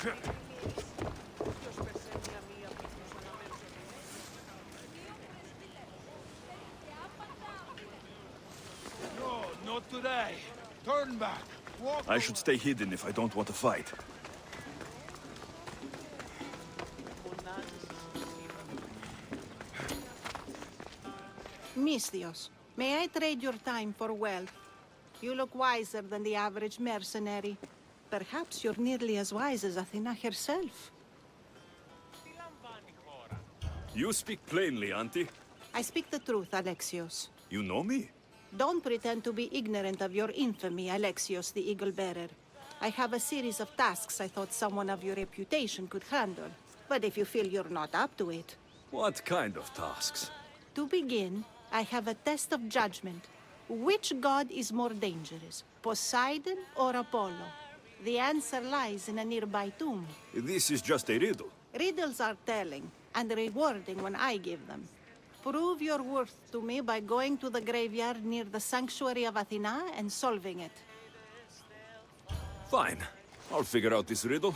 No, not today. Turn back. Walk I should stay hidden if I don't want to fight. Mistios, may I trade your time for wealth? You look wiser than the average mercenary. Perhaps you're nearly as wise as Athena herself. You speak plainly, Auntie. I speak the truth, Alexios. You know me? Don't pretend to be ignorant of your infamy, Alexios the Eagle-Bearer. I have a series of tasks I thought someone of your reputation could handle. But if you feel you're not up to it... What kind of tasks? To begin, I have a test of judgment. Which god is more dangerous, Poseidon or Apollo? The answer lies in a nearby tomb. This is just a riddle. Riddles are telling, and rewarding when I give them. Prove your worth to me by going to the graveyard near the sanctuary of Athena and solving it. Fine. I'll figure out this riddle.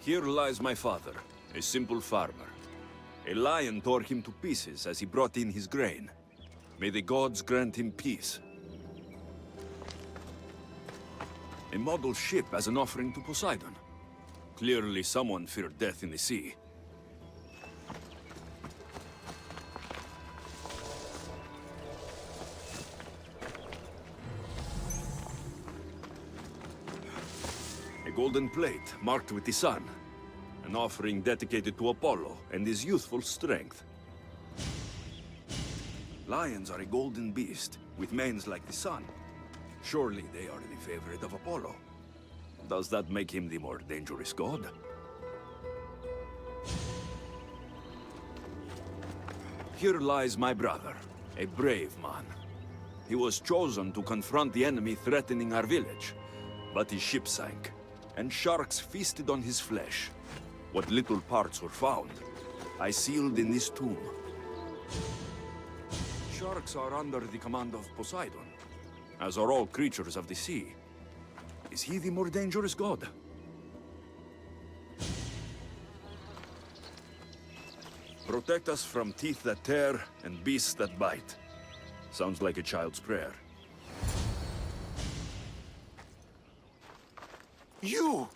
Here lies my father, a simple farmer. A lion tore him to pieces as he brought in his grain. May the gods grant him peace. A model ship as an offering to Poseidon. Clearly someone feared death in the sea. A golden plate marked with the sun. An offering dedicated to Apollo and his youthful strength. Lions are a golden beast, with manes like the sun. Surely they are the favorite of Apollo. Does that make him the more dangerous god? Here lies my brother, a brave man. He was chosen to confront the enemy threatening our village, but his ship sank, and sharks feasted on his flesh. What little parts were found, I sealed in this tomb. Sharks are under the command of Poseidon, as are all creatures of the sea. Is he the more dangerous god? Protect us from teeth that tear and beasts that bite. Sounds like a child's prayer. You!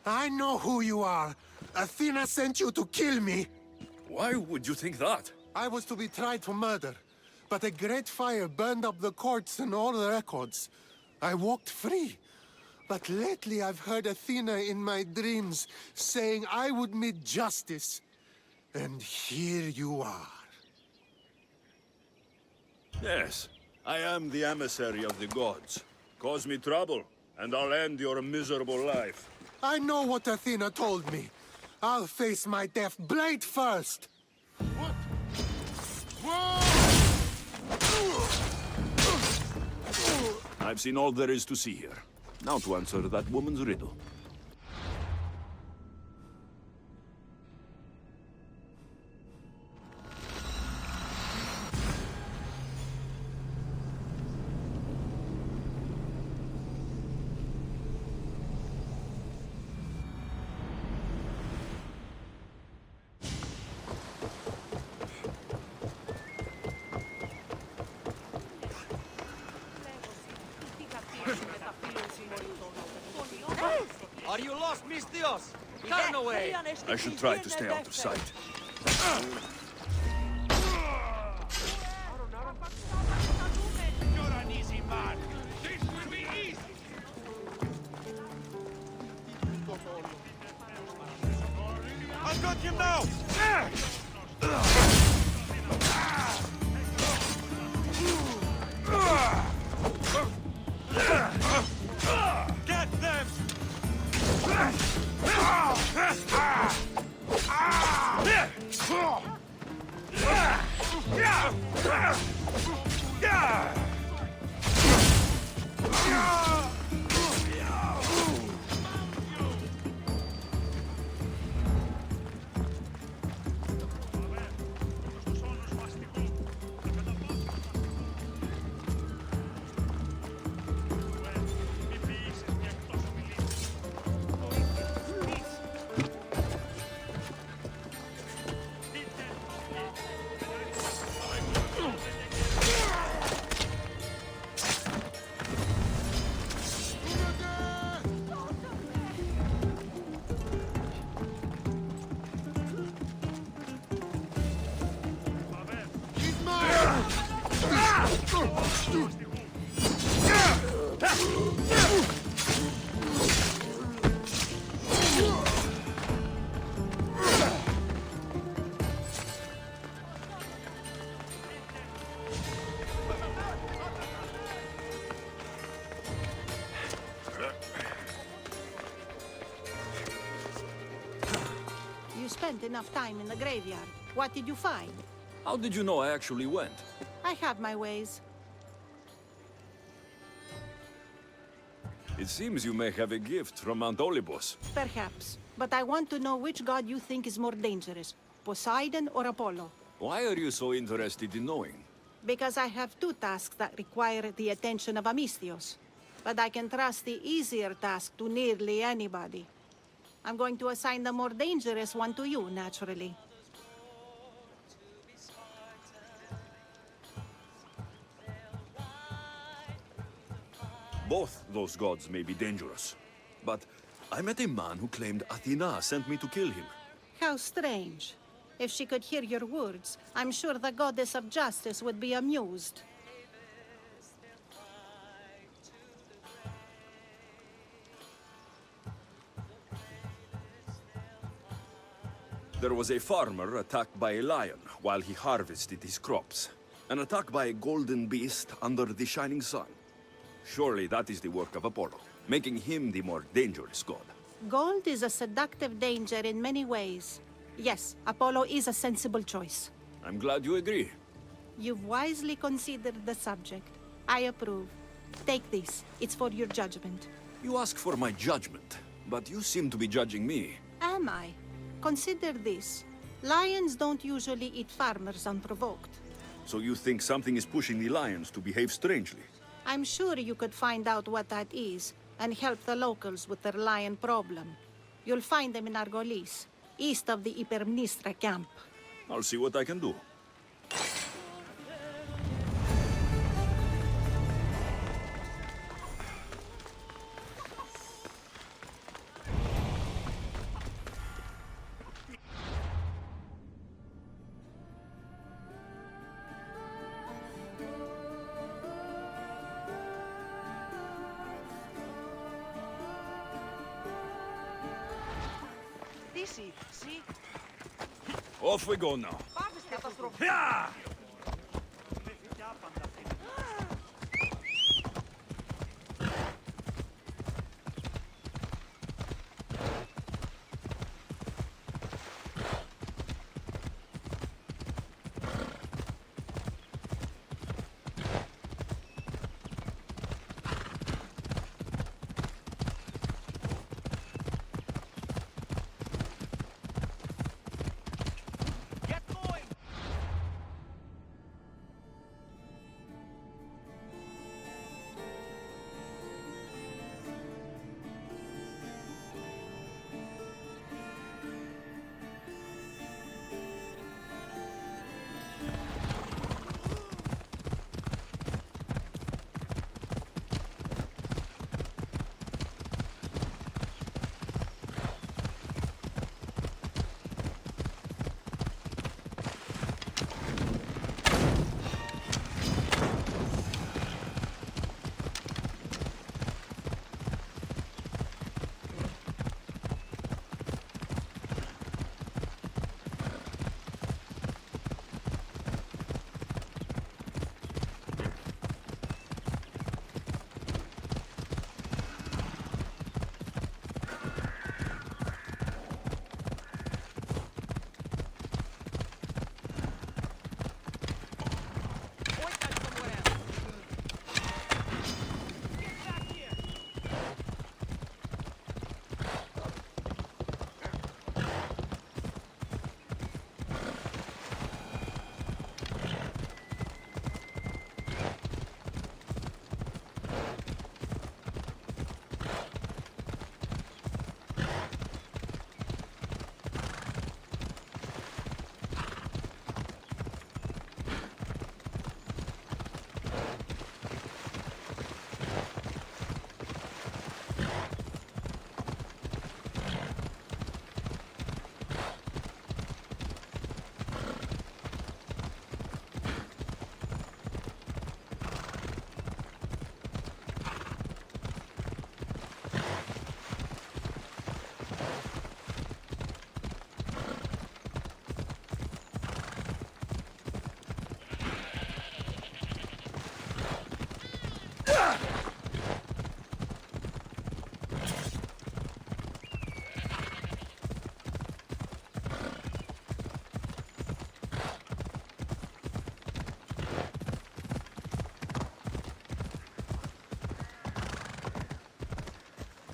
I know who you are. Athena sent you to kill me. Why would you think that? I was to be tried for murder, but a great fire burned up the courts and all the records. I walked free. But lately I've heard Athena in my dreams saying I would meet justice. And here you are. Yes, I am the emissary of the gods. Cause me trouble, and I'll end your miserable life. I know what Athena told me. I'll face my death blade first. What? Whoa! I've seen all there is to see here. Now to answer that woman's riddle. Are you lost, Mistios? Turn away! I should try to stay out of sight. You're an easy man. This will be easy. I've got him now! Get them! You spent enough time in the graveyard. What did you find? How did you know I actually went? I have my ways. It seems you may have a gift from Mount Olympus. Perhaps. But I want to know which god you think is more dangerous, Poseidon or Apollo. Why are you so interested in knowing? Because I have two tasks that require the attention of Amistios. But I can trust the easier task to nearly anybody. I'm going to assign the more dangerous one to you, naturally. Both those gods may be dangerous. But I met a man who claimed Athena sent me to kill him. How strange. If she could hear your words, I'm sure the goddess of justice would be amused. There was a farmer attacked by a lion while he harvested his crops. An attack by a golden beast under the shining sun. Surely that is the work of Apollo, making him the more dangerous god. Gold is a seductive danger in many ways. Yes, Apollo is a sensible choice. I'm glad you agree. You've wisely considered the subject. I approve. Take this. It's for your judgment. You ask for my judgment, but you seem to be judging me. Am I? Consider this. Lions don't usually eat farmers unprovoked. So you think something is pushing the lions to behave strangely? I'm sure you could find out what that is and help the locals with their lion problem. You'll find them in Argolis, east of the Hypermnestra camp. I'll see what I can do. See? Off we go now. Yeah!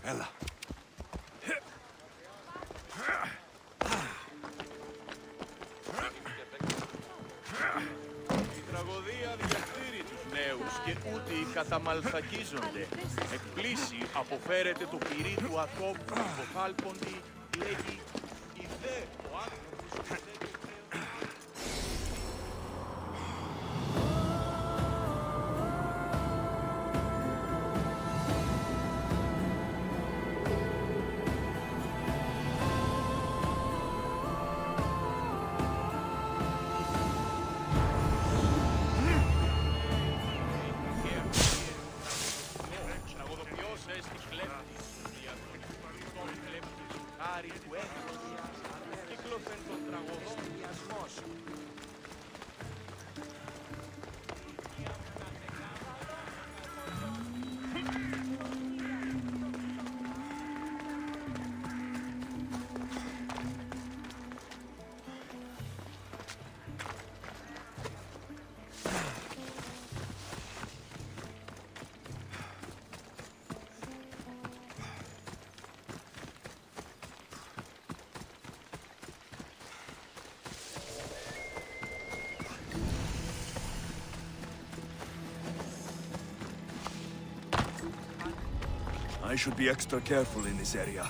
Έλα. Η τραγωδία διαφέρει τους νέους και ούτε οι καταμαλθακίζονται. Εκπλήσει αποφέρεται το πυρί του ατόπου το χάλποντι, λέγει «Η δε ο άνθρωπος που δεν το τραγωδοποιός έστι κλέπτης, διατρονικών κλέπτης, χάρη του έθνος, κύκλωθεν των τραγωδών διασμός. I should be extra careful in this area.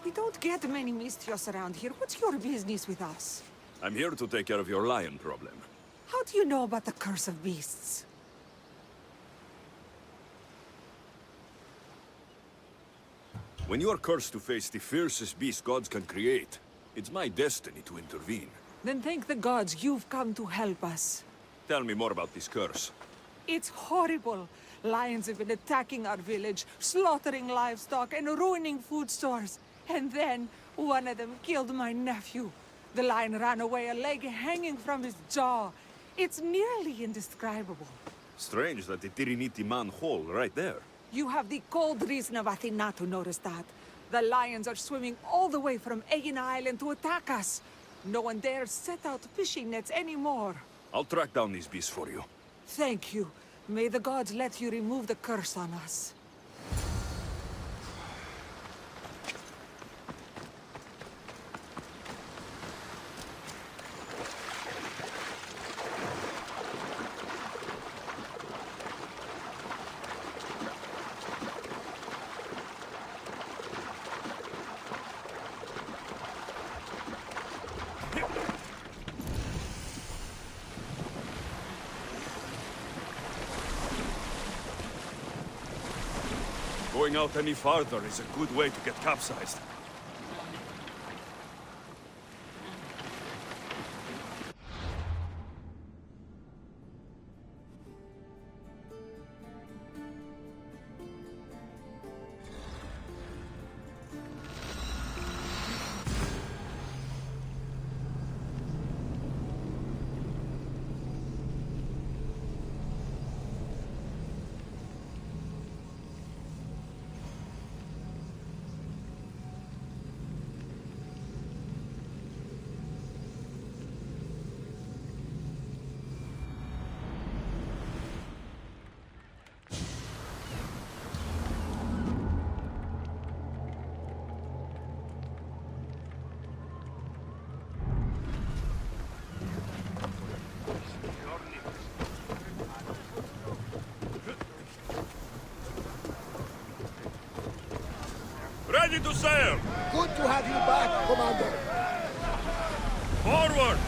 We don't get many Misthios around here. What's your business with us? I'm here to take care of your lion problem. How do you know about the curse of beasts? When you are cursed to face the fiercest beast gods can create, it's my destiny to intervene. Then thank the gods you've come to help us. Tell me more about this curse. It's horrible. Lions have been attacking our village, slaughtering livestock and ruining food stores. And then, one of them killed my nephew. The lion ran away, a leg hanging from his jaw. It's nearly indescribable. Strange that the Tiriniti man whole right there. You have the cold reason of Athena to notice that. The lions are swimming all the way from Aegina Island to attack us. No one dares set out fishing nets anymore. I'll track down these beasts for you. Thank you. May the gods let you remove the curse on us. Going out any farther is a good way to get capsized. Ready to sail! Good to have you back, Commander. Forward!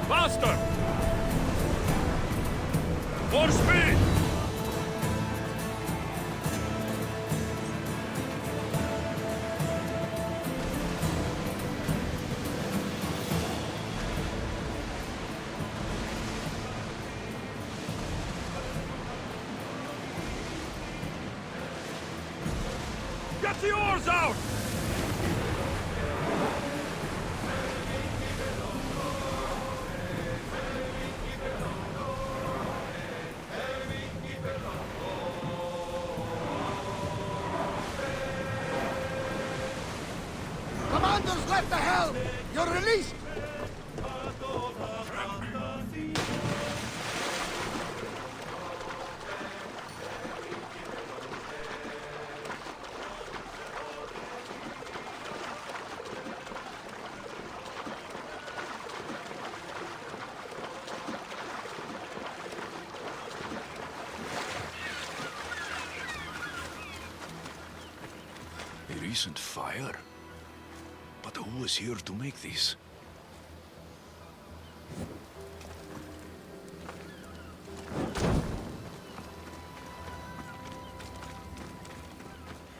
Faster! More speed! Get the oars out! Commander's left the helm. You're released. A recent fire? But who was here to make this?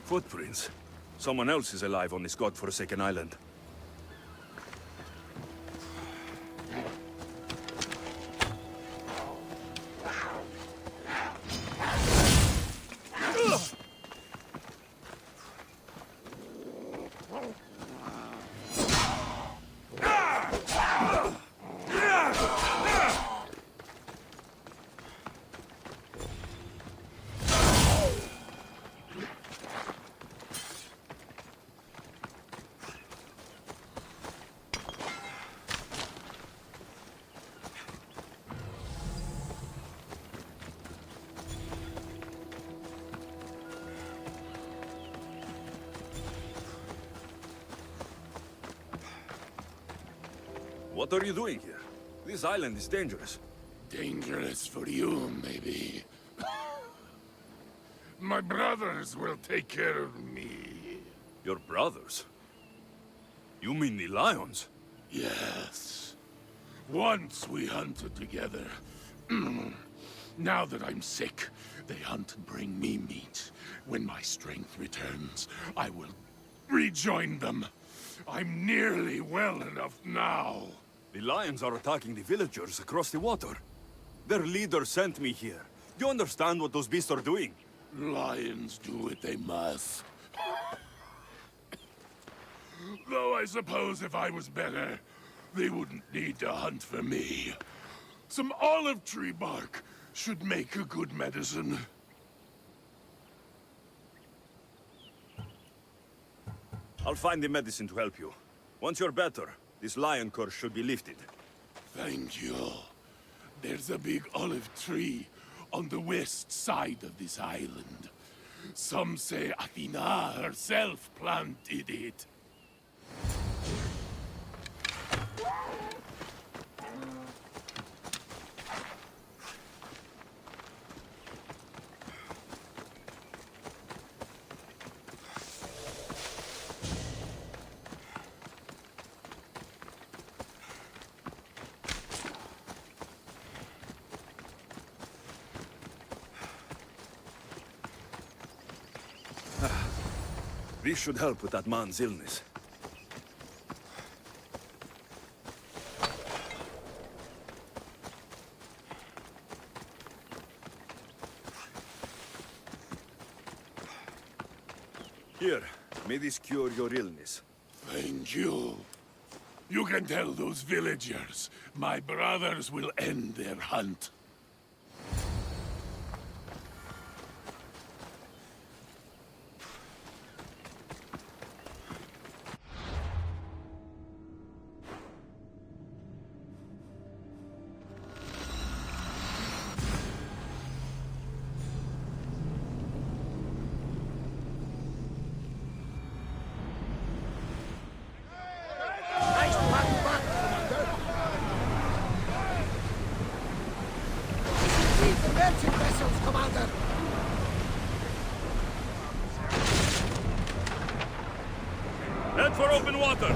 Footprints. Someone else is alive on this godforsaken island. What are you doing here? This island is dangerous. Dangerous for you, maybe. My brothers will take care of me. Your brothers? You mean the lions? Yes. Once we hunted together. Now that I'm sick, they hunt and bring me meat. When my strength returns, I will rejoin them. I'm nearly well enough now. The lions are attacking the villagers across the water. Their leader sent me here. Do you understand what those beasts are doing? Lions do what they must. Though I suppose if I was better, they wouldn't need to hunt for me. Some olive tree bark should make a good medicine. I'll find the medicine to help you. Once you're better, this lion curse should be lifted. Thank you. There's a big olive tree on the west side of this island. Some say Athena herself planted it. This should help with that man's illness. Here, may this cure your illness. Thank you. You can tell those villagers my brothers will end their hunt. Head for open water!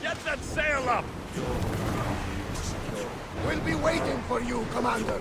Get that sail up! We'll be waiting for you, Commander.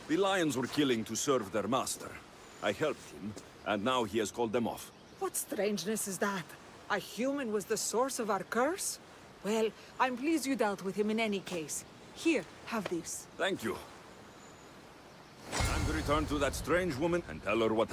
The lions were killing to serve their master. I helped him, and now he has called them off. What strangeness is that? A human was the source of our curse? Well, I'm pleased you dealt with him in any case. Here, have this. Thank you. Time to return to that strange woman and tell her what...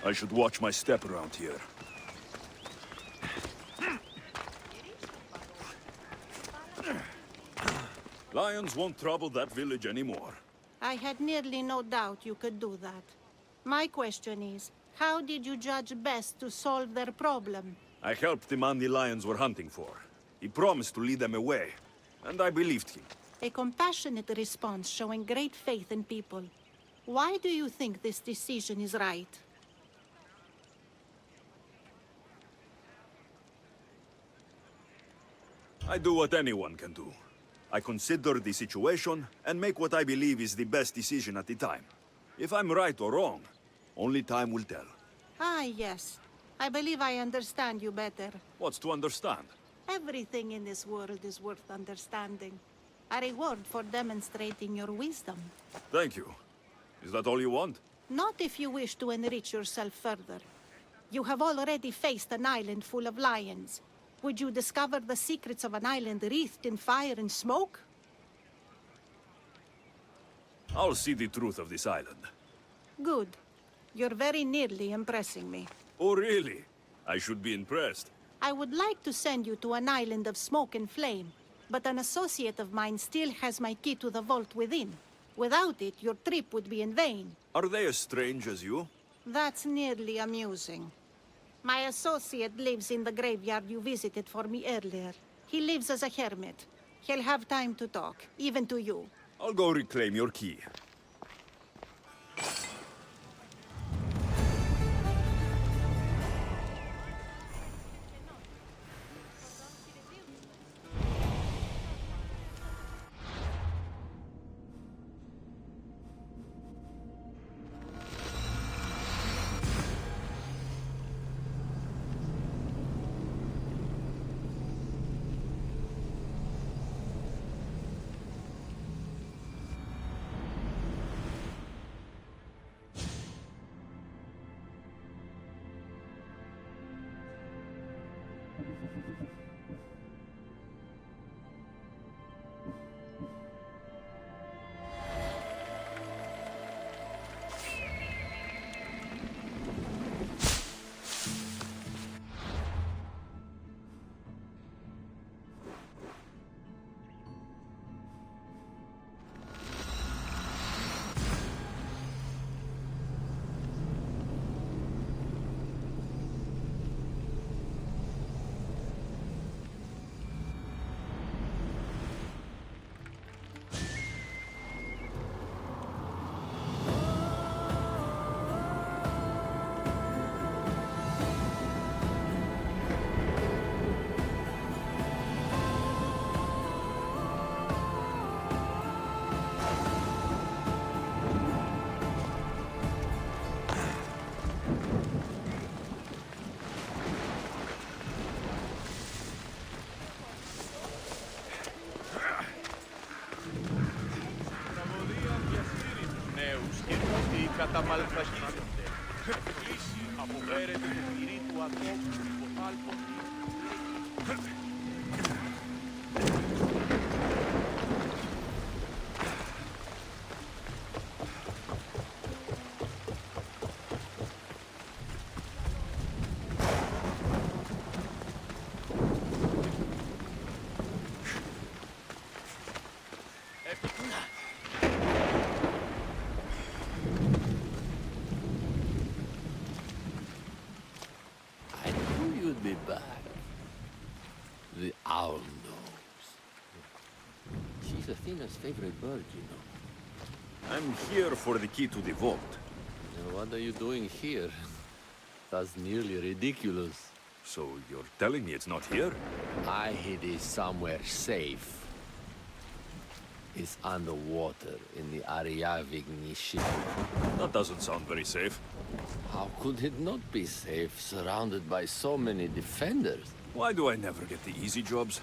I should watch my step around here. Lions won't trouble that village anymore. I had nearly no doubt you could do that. My question is, how did you judge best to solve their problem? I helped the man the lions were hunting for. He promised to lead them away, and I believed him. A compassionate response showing great faith in people. Why do you think this decision is right? I do what anyone can do. I consider the situation and make what I believe is the best decision at the time. If I'm right or wrong, only time will tell. Ah, yes. I believe I understand you better. What's to understand? Everything in this world is worth understanding. A reward for demonstrating your wisdom. Thank you. Is that all you want? Not if you wish to enrich yourself further. You have already faced an island full of lions. Would you discover the secrets of an island wreathed in fire and smoke? I'll see the truth of this island. Good. You're very nearly impressing me. Oh, really? I should be impressed. I would like to send you to an island of smoke and flame, but an associate of mine still has my key to the vault within. Without it, your trip would be in vain. Are they as strange as you? That's nearly amusing. My associate lives in the graveyard you visited for me earlier. He lives as a hermit. He'll have time to talk, even to you. I'll go reclaim your key. καταμαλθακίζονται. Εκκλήσει αποφέρεται το πυρί του ατόμου του υποθάλποντη. I knew you'd be back. The owl knows. She's Athena's favorite bird, you know. I'm here for the key to the vault. Now, what are you doing here? That's nearly ridiculous. So you're telling me it's not here? I hid it somewhere safe. It's underwater in the Ariavigny ship. That doesn't sound very safe. How could it not be safe, surrounded by so many defenders? Why do I never get the easy jobs?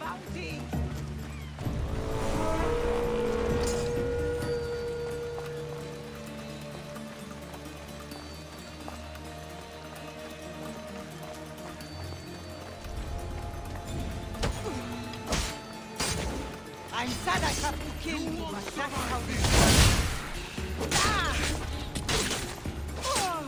bounty! I'm sad I have to kill you, but that's how this works. Ah! Oh!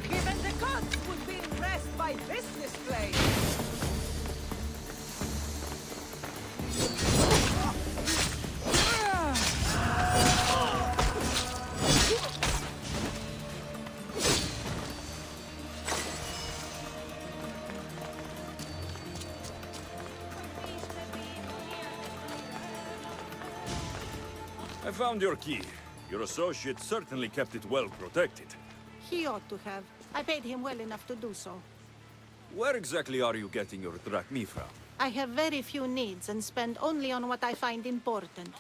Even the gods would be impressed by this display. I found your key. Your associate certainly kept it well protected. He ought to have. I paid him well enough to do so. Where exactly are you getting your drachmi from? I have very few needs and spend only on what I find important.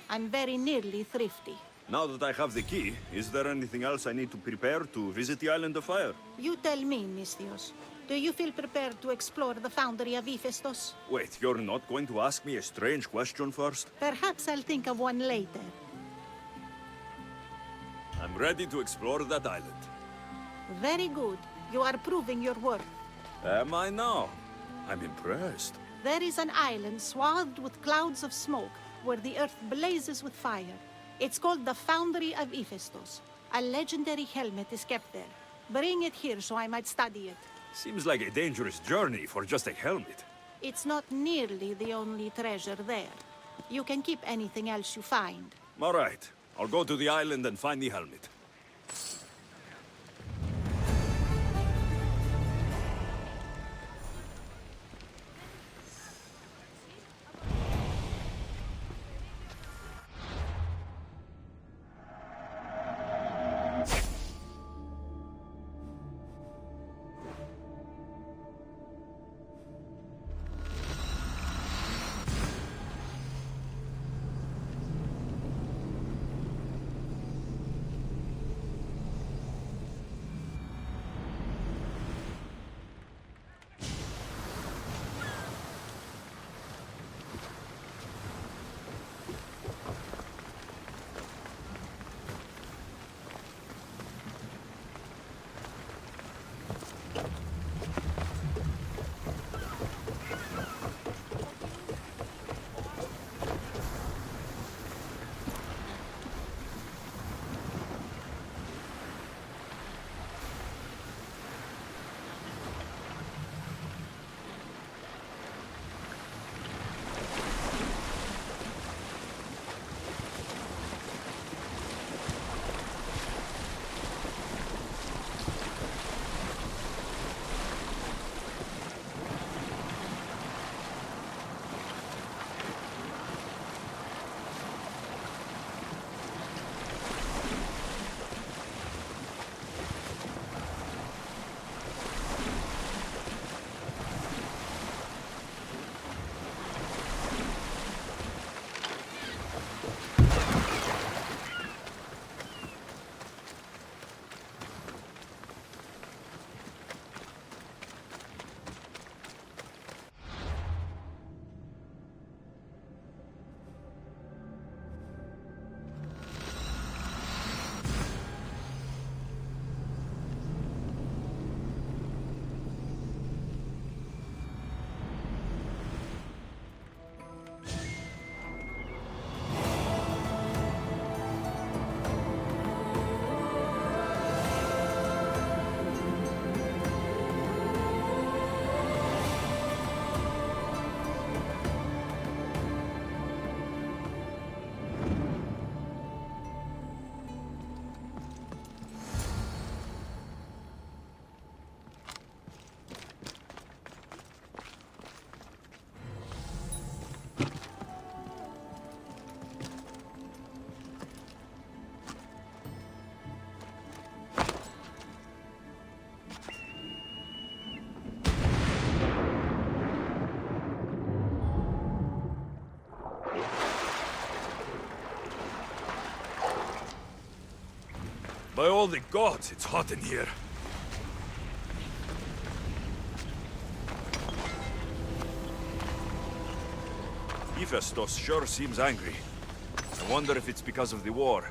I'm very nearly thrifty. Now that I have the key, is there anything else I need to prepare to visit the Island of Fire? You tell me, Misthios. Do you feel prepared to explore the foundry of Hephaestus? Wait, you're not going to ask me a strange question first? Perhaps I'll think of one later. I'm ready to explore that island. Very good. You are proving your worth. Am I now? I'm impressed. There is an island swathed with clouds of smoke, where the earth blazes with fire. It's called the Foundry of Hephaestus. A legendary helmet is kept there. Bring it here so I might study it. Seems like a dangerous journey for just a helmet. It's not nearly the only treasure there. You can keep anything else you find. All right. I'll go to the island and find the helmet. By all the gods, it's hot in here. Hephaestus sure seems angry. I wonder if it's because of the war.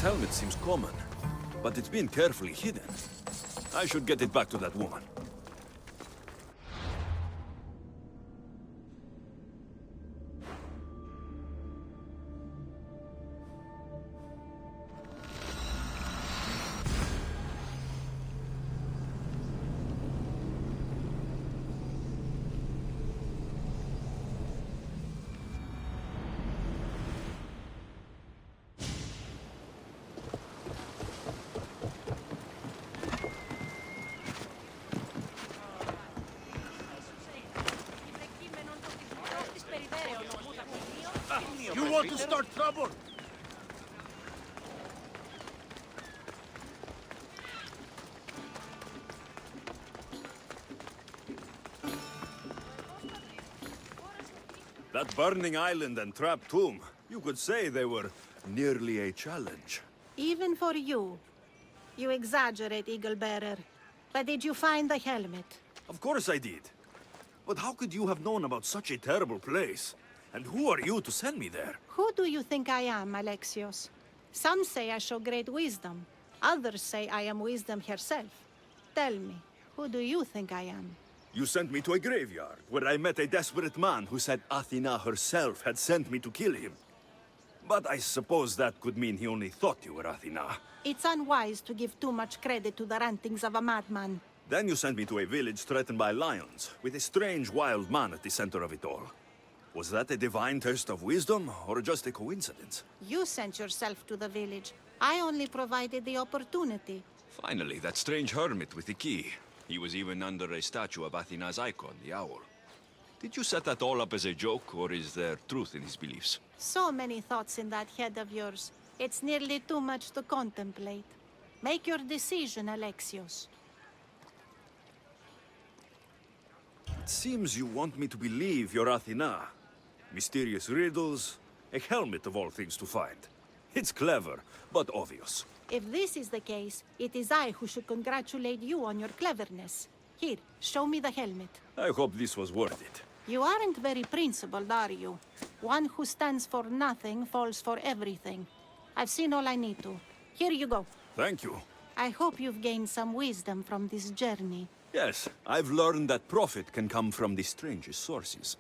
This helmet seems common, but it's been carefully hidden. I should get it back to that woman. You want to start trouble? That burning island and trapped tomb, you could say they were nearly a challenge. Even for you. You exaggerate, Eagle Bearer. But did you find the helmet? Of course I did. But how could you have known about such a terrible place? And who are you to send me there? Who do you think I am, Alexios? Some say I show great wisdom. Others say I am wisdom herself. Tell me, who do you think I am? You sent me to a graveyard, where I met a desperate man who said Athena herself had sent me to kill him. But I suppose that could mean he only thought you were Athena. It's unwise to give too much credit to the rantings of a madman. Then you sent me to a village threatened by lions, with a strange wild man at the center of it all. Was that a divine thirst of wisdom, or just a coincidence? You sent yourself to the village. I only provided the opportunity. Finally, that strange hermit with the key. He was even under a statue of Athena's icon, the owl. Did you set that all up as a joke, or is there truth in his beliefs? So many thoughts in that head of yours. It's nearly too much to contemplate. Make your decision, Alexios. It seems you want me to believe you're Athena. Mysterious riddles, a helmet of all things to find. It's clever, but obvious. If this is the case, it is I who should congratulate you on your cleverness. Here, show me the helmet. I hope this was worth it. You aren't very principled, are you? One who stands for nothing falls for everything. I've seen all I need to. Here you go. Thank you. I hope you've gained some wisdom from this journey. Yes, I've learned that profit can come from the strangest sources.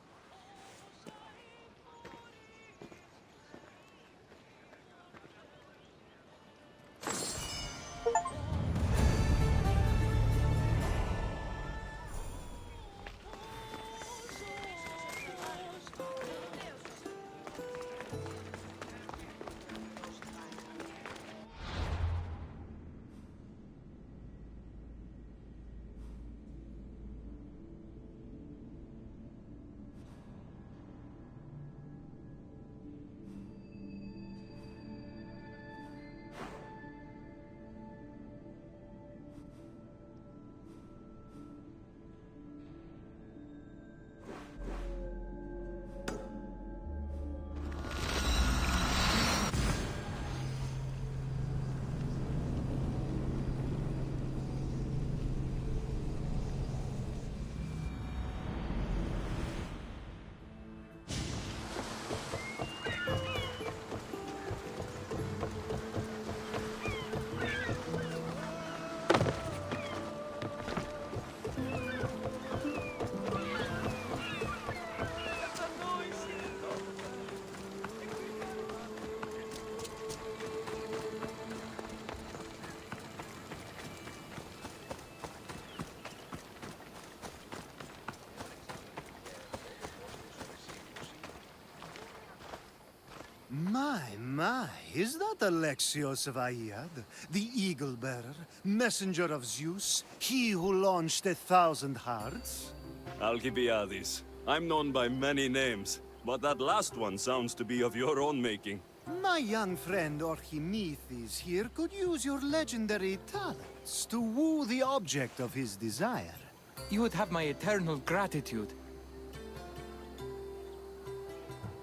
My, is that Alexios of Aiad, the Eagle Bearer, messenger of Zeus, he who launched 1,000 hearts? Alcibiades. I'm known by many names, but that last one sounds to be of your own making. My young friend Archimedes here could use your legendary talents to woo the object of his desire. You would have my eternal gratitude.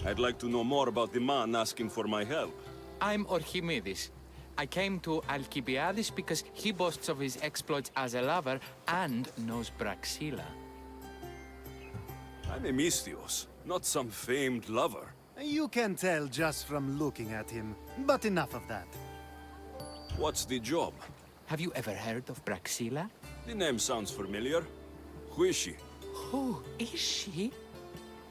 I'd like to know more about the man asking for my help. I'm Archimedes. I came to Alcibiades because he boasts of his exploits as a lover and knows Braxilla. I'm a Misthios, not some famed lover. You can tell just from looking at him, but enough of that. What's the job? Have you ever heard of Praxilla? The name sounds familiar. Who is she? Who is she?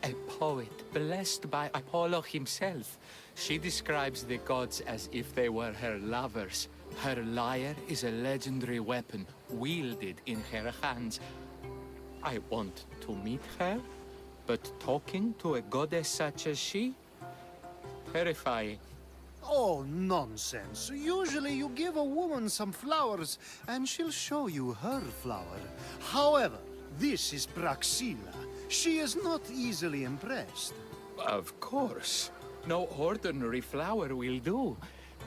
A poet blessed by Apollo himself. She describes the gods as if they were her lovers. Her lyre is a legendary weapon, wielded in her hands. I want to meet her, but talking to a goddess such as she? Terrifying. Oh, nonsense. Usually you give a woman some flowers, and she'll show you her flower. However, this is Praxilla. She is not easily impressed. Of course. No ordinary flower will do.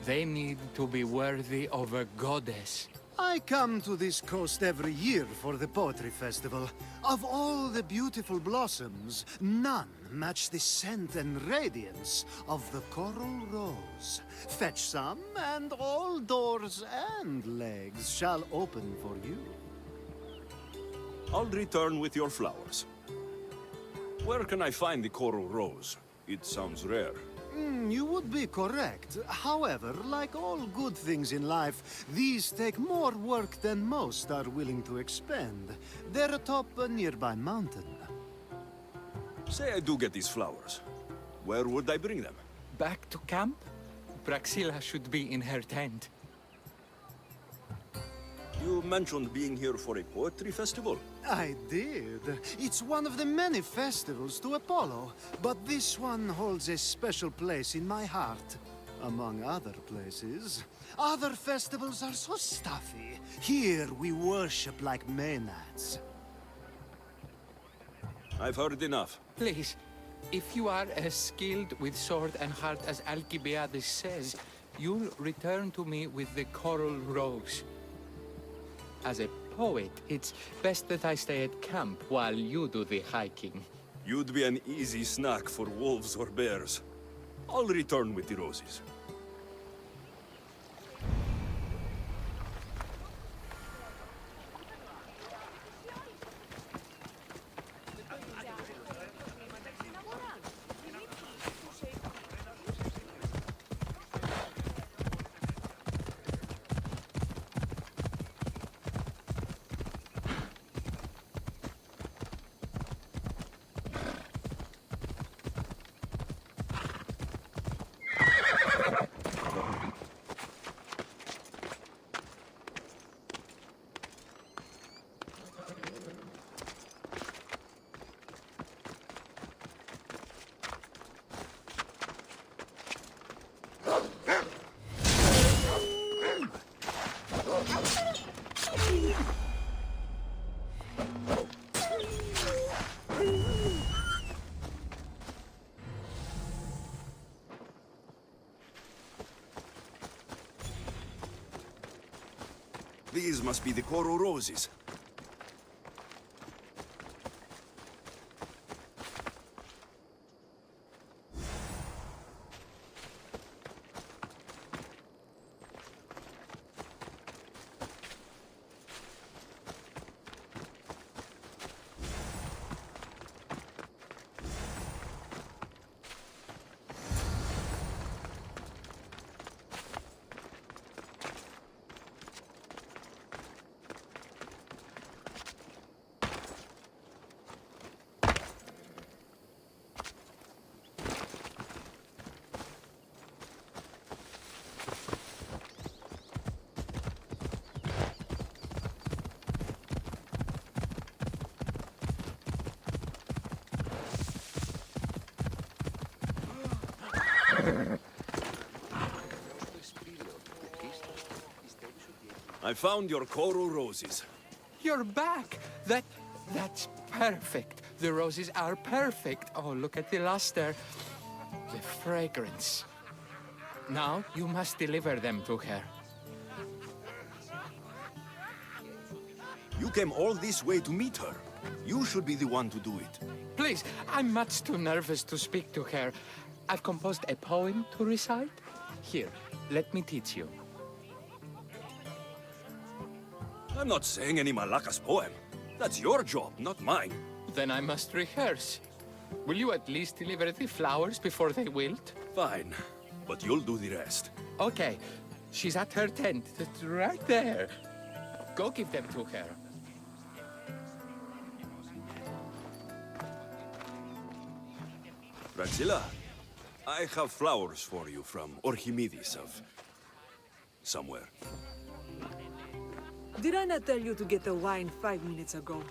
They need to be worthy of a goddess. I come to this coast every year for the Poetry Festival. Of all the beautiful blossoms, none match the scent and radiance of the coral rose. Fetch some, and all doors and legs shall open for you. I'll return with your flowers. Where can I find the coral rose? It sounds rare. You would be correct. However, like all good things in life, these take more work than most are willing to expend. They're atop a nearby mountain. Say I do get these flowers. Where would I bring them? Back to camp? Praxilla should be in her tent. You mentioned being here for a poetry festival. I did. It's one of the many festivals to Apollo, but this one holds a special place in my heart. Among other places. Other festivals are so stuffy. Here we worship like Maenads. I've heard enough. Please, if you are as skilled with sword and heart as Alcibiades says, you'll return to me with the coral rose. As a poet, it's best that I stay at camp while you do the hiking. You'd be an easy snack for wolves or bears. I'll return with the roses. These must be the coral roses. I found your coral roses. You're back! That's perfect. The roses are perfect. Oh, look at the luster. The fragrance. Now you must deliver them to her. You came all this way to meet her. You should be the one to do it. Please, I'm much too nervous to speak to her. I've composed a poem to recite. Here, let me teach you. I'm not saying any Malakas poem. That's your job, not mine. Then I must rehearse. Will you at least deliver the flowers before they wilt? Fine, but you'll do the rest. Okay. She's at her tent, right there. Go give them to her. Praxilla, I have flowers for you from Archimedes of... somewhere. Did I not tell you to get the wine 5 minutes ago?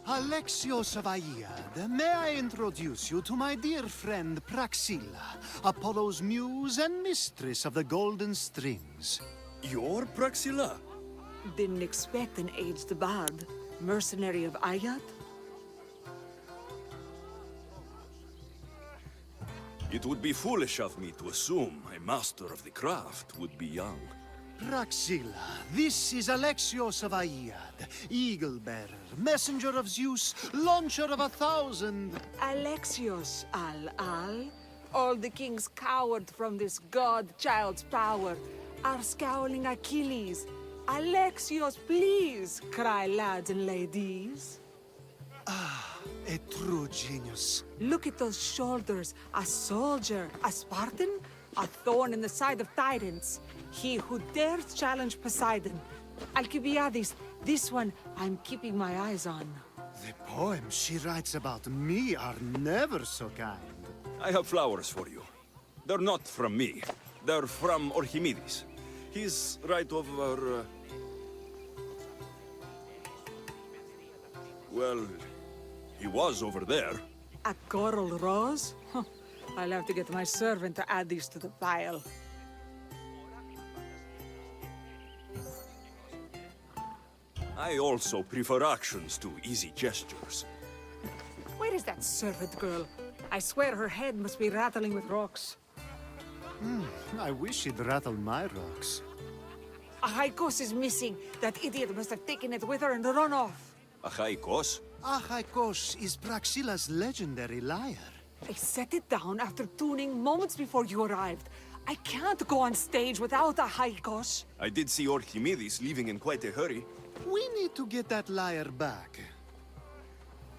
Alexios of Aiad, may I introduce you to my dear friend Praxilla, Apollo's muse and mistress of the golden strings. You're Praxilla? Didn't expect an aged bard. Mercenary of Aiad? It would be foolish of me to assume a master of the craft would be young. Praxilla, this is Alexios of Aiad, eagle-bearer, messenger of Zeus, launcher of 1,000... Alexios, Al. All the kings cowered from this god-child's power. Are scowling Achilles. Alexios, please, cry lads and ladies. A true genius. Look at those shoulders. A soldier, a Spartan, a thorn in the side of tyrants. He who dares challenge Poseidon. Alcibiades, this one I'm keeping my eyes on. The poems she writes about me are never so kind. I have flowers for you. They're not from me. They're from Archimedes. He's right over... Well, he was over there. A coral rose? Huh. I'll have to get my servant to add these to the pile. I also prefer actions to easy gestures. Where is that servant girl? I swear her head must be rattling with rocks. I wish she'd rattle my rocks. Achaikos is missing. That idiot must have taken it with her and run off. Achaikos? Achaikos is Praxilla's legendary lyre. I set it down after tuning moments before you arrived. I can't go on stage without Achaikos. I did see Archimedes leaving in quite a hurry. We need to get that lyre back.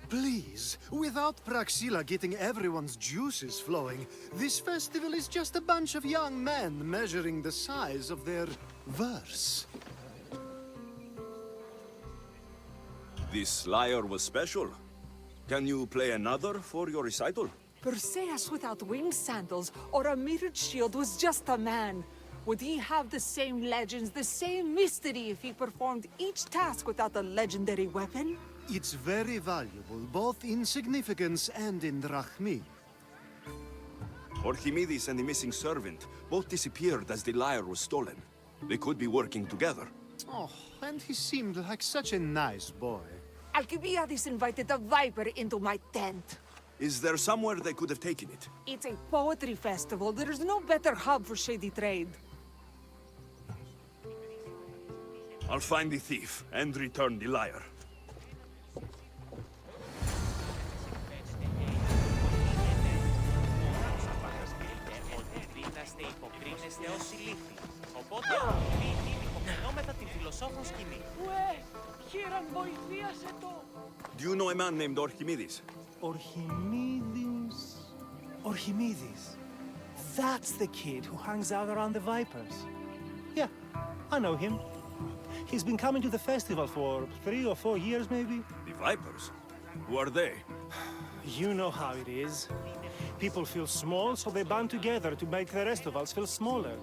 Please, without Praxilla getting everyone's juices flowing, this festival is just a bunch of young men measuring the size of their verse. This lyre was special. Can you play another for your recital? Perseus without winged sandals or a mirrored shield was just a man. Would he have the same legends, the same mystery if he performed each task without a legendary weapon? It's very valuable, both in significance and in drachmi. Archimedes and the missing servant both disappeared as the lyre was stolen. They could be working together. Oh, and he seemed like such a nice boy. Alcibiades invited a viper into my tent. Is there somewhere they could have taken it? It's a poetry festival. There's no better hub for shady trade. I'll find the thief and return the lyre. Do you know a man named Archimedes? Archimedes? Archimedes? That's the kid who hangs out around the Vipers. Yeah, I know him. He's been coming to the festival for 3 or 4 years, maybe. The Vipers? Who are they? You know how it is. People feel small, so they band together to make the rest of us feel smaller.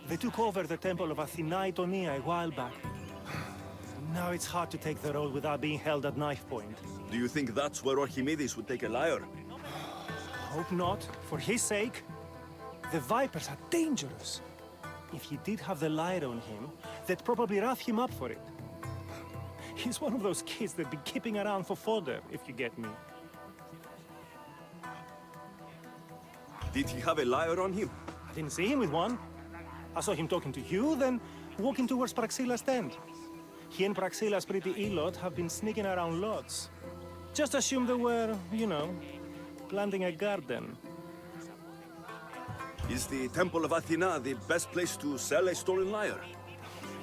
They took over the temple of Athena Itonia a while back. Now it's hard to take the road without being held at knife point. Do you think that's where Archimedes would take a lyre? Hope not. For his sake. The Vipers are dangerous. If he did have the lyre on him, they'd probably rough him up for it. He's one of those kids that'd be keeping around for fodder, if you get me. Did he have a lyre on him? I didn't see him with one. I saw him talking to you, then walking towards Praxilla's tent. He and Praxilla's pretty elot have been sneaking around lots. Just assume they were, you know, planting a garden. Is the Temple of Athena the best place to sell a stolen lyre?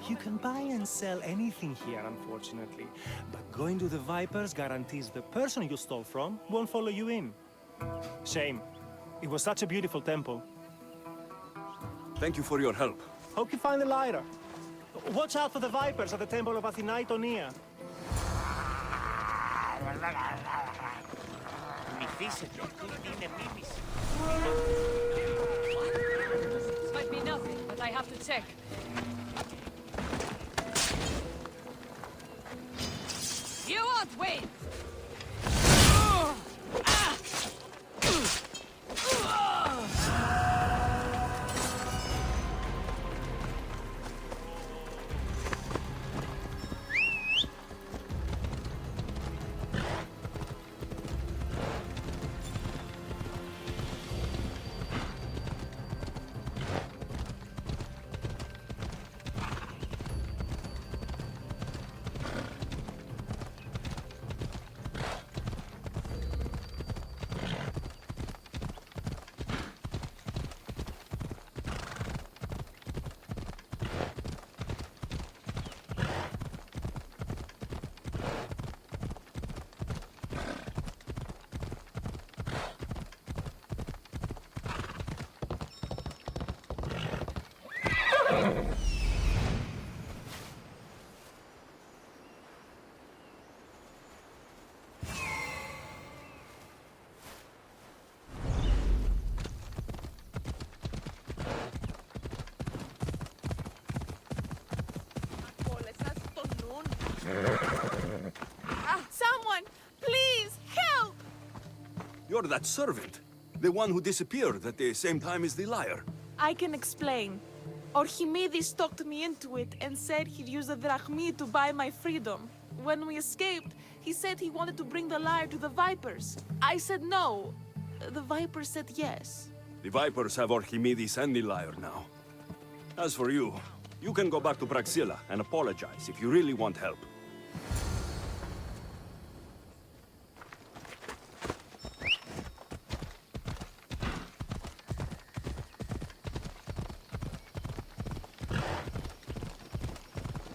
You can buy and sell anything here, unfortunately. But going to the Vipers guarantees the person you stole from won't follow you in. Shame. It was such a beautiful temple. Thank you for your help. Hope you find the lyre. Watch out for the vipers at the temple of Athena Tonia. Might be nothing, but I have to check. You won't win! Someone, please, help! You're that servant. The one who disappeared at the same time as the lyre. I can explain. Archimedes talked me into it and said he'd use the drachmi to buy my freedom. When we escaped, he said he wanted to bring the lyre to the Vipers. I said no. The Vipers said yes. The Vipers have Archimedes and the lyre now. As for you, you can go back to Praxilla and apologize if you really want help.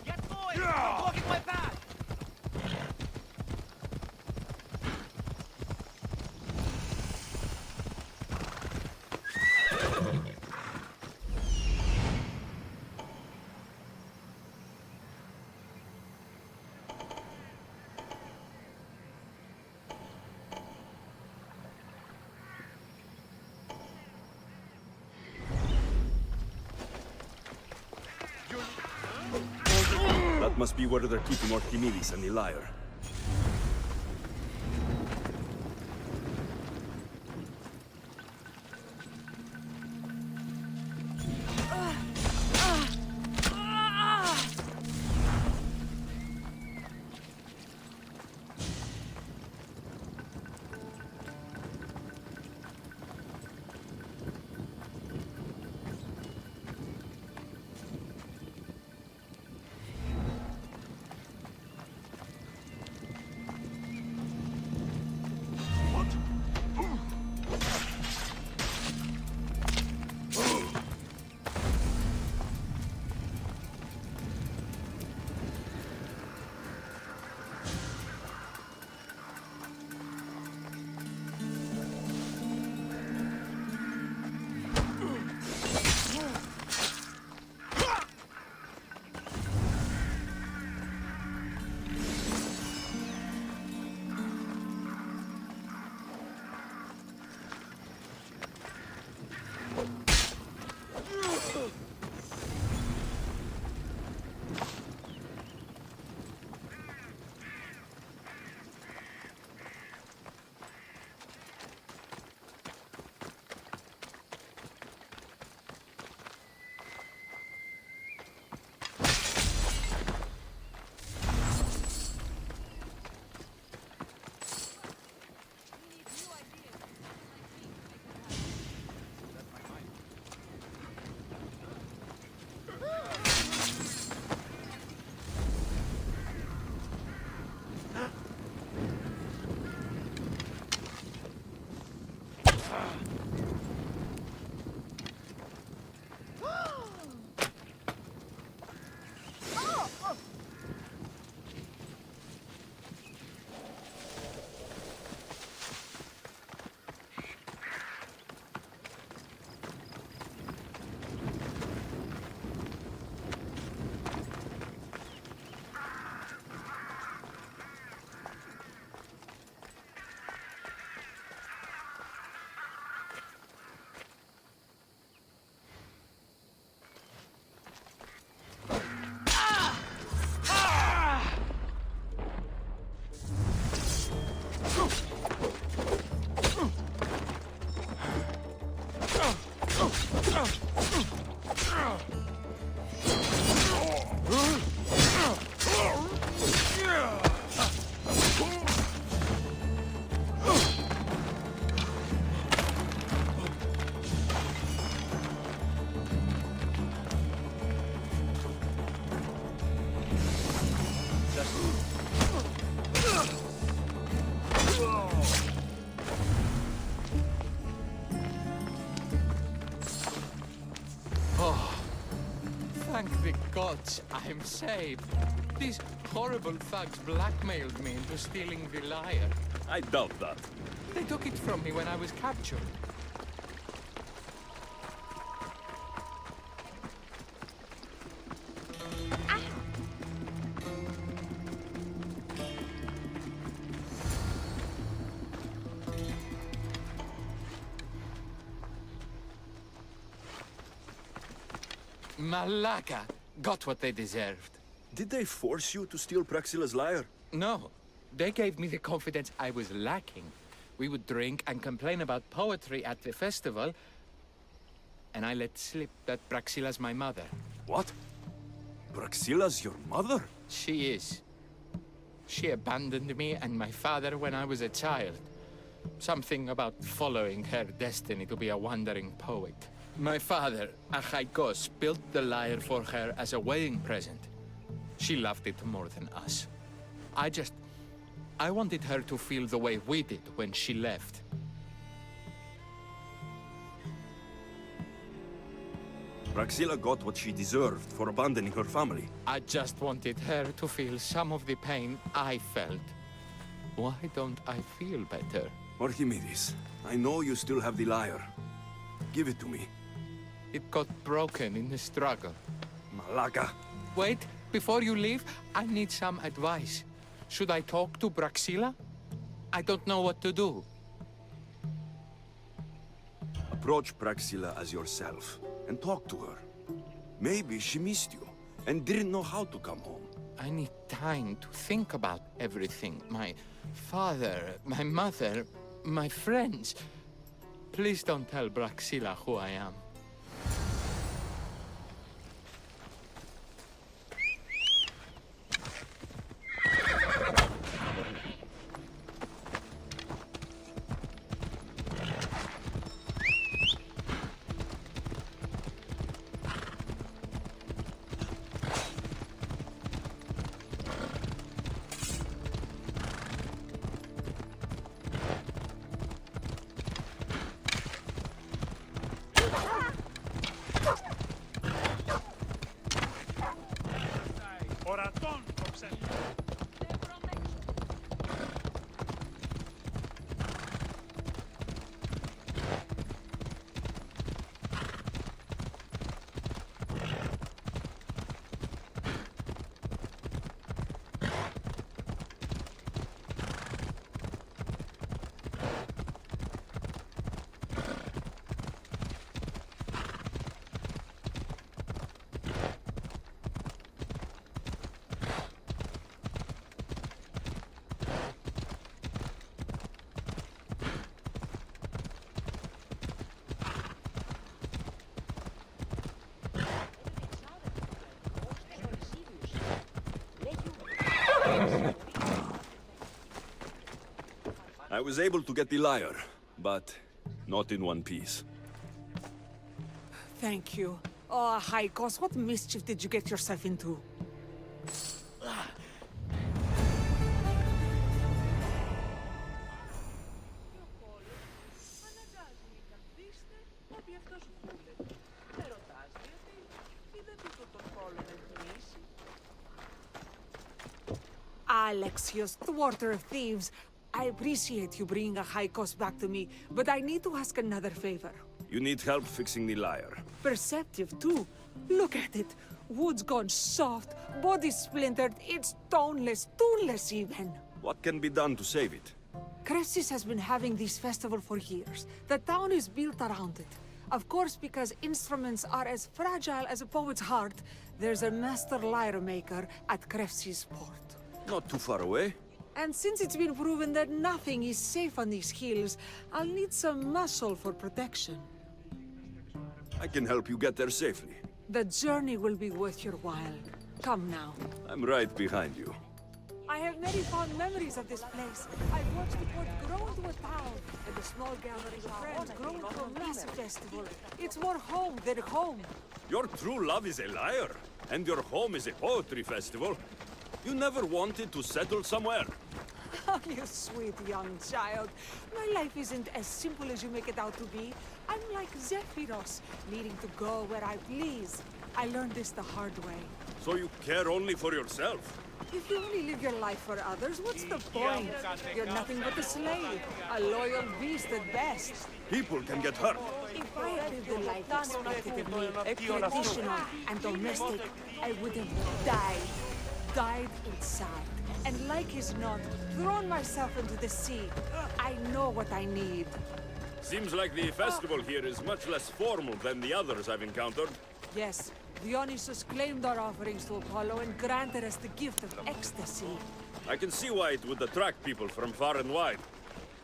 Get going! I'm blocking my path! That must be where they're keeping Archimedes and the lyre. Oh, thank the gods I'm saved. These horrible thugs blackmailed me into stealing the lyre. I doubt that. They took it from me when I was captured. Malaka got what they deserved. Did they force you to steal Praxila's lyre? No, they gave me the confidence I was lacking. We would drink and complain about poetry at the festival, and I let slip that Praxila's my mother. What? Praxila's your mother? She is. She abandoned me and my father when I was a child. Something about following her destiny to be a wandering poet. My father, Alexios, built the lyre for her as a wedding present. She loved it more than us. I wanted her to feel the way we did when she left. Praxila got what she deserved for abandoning her family. I just wanted her to feel some of the pain I felt. Why don't I feel better? Archimedes, I know you still have the lyre. Give it to me. It got broken in the struggle. Malaka. Wait, before you leave, I need some advice. Should I talk to Praxila? I don't know what to do. Approach Praxila as yourself and talk to her. Maybe she missed you and didn't know how to come home. I need time to think about everything. My father, my mother, my friends. Please don't tell Praxila who I am. Ορατών προξένει. I was able to get the lyre, but not in one piece. Thank you. Oh, Alexios, what mischief did you get yourself into? Alexios, thwarter of thieves. I appreciate you bringing Alexios back to me, but I need to ask another favor. You need help fixing the lyre. Perceptive, too. Look at it. Wood's gone soft, body splintered, it's toneless, tooless even. What can be done to save it? Cressis has been having this festival for years. The town is built around it. Of course, because instruments are as fragile as a poet's heart, there's a master lyre maker at Cressis port. Not too far away. And since it's been proven that nothing is safe on these hills, I'll need some muscle for protection. I can help you get there safely. The journey will be worth your while. Come now. I'm right behind you. I have many fond memories of this place. I've watched the port grow into a town, and the small gathering of friends grow into a massive festival. It's more home than home. Your true love is a lyre, and your home is a poetry festival. You never wanted to settle somewhere? Oh, you sweet young child. My life isn't as simple as you make it out to be. I'm like Zephyros, needing to go where I please. I learned this the hard way. So you care only for yourself? If you only live your life for others, what's the point? You're nothing but a slave, a loyal beast at best. People can get hurt. If I had lived the life expected of me, traditional and domestic, I would have died. Died inside. And like as not, thrown myself into the sea. I know what I need. Seems like the festival here is much less formal than the others I've encountered. Yes, Dionysus claimed our offerings to Apollo and granted us the gift of ecstasy. I can see why it would attract people from far and wide.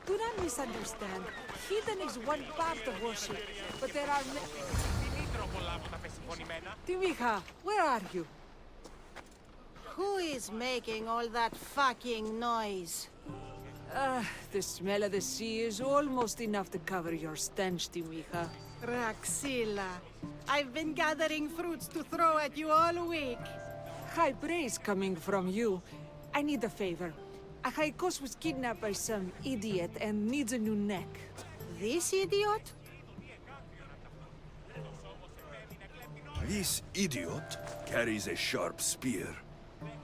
Do not misunderstand. Heathen is one part of worship, but there are Timicha, where are you? Who is making all that fucking noise? The smell of the sea is almost enough to cover your stench, Timicha. Raxilla, I've been gathering fruits to throw at you all week. High praise coming from you. I need a favor. Achaikos was kidnapped by some idiot and needs a new neck. This idiot? This idiot carries a sharp spear.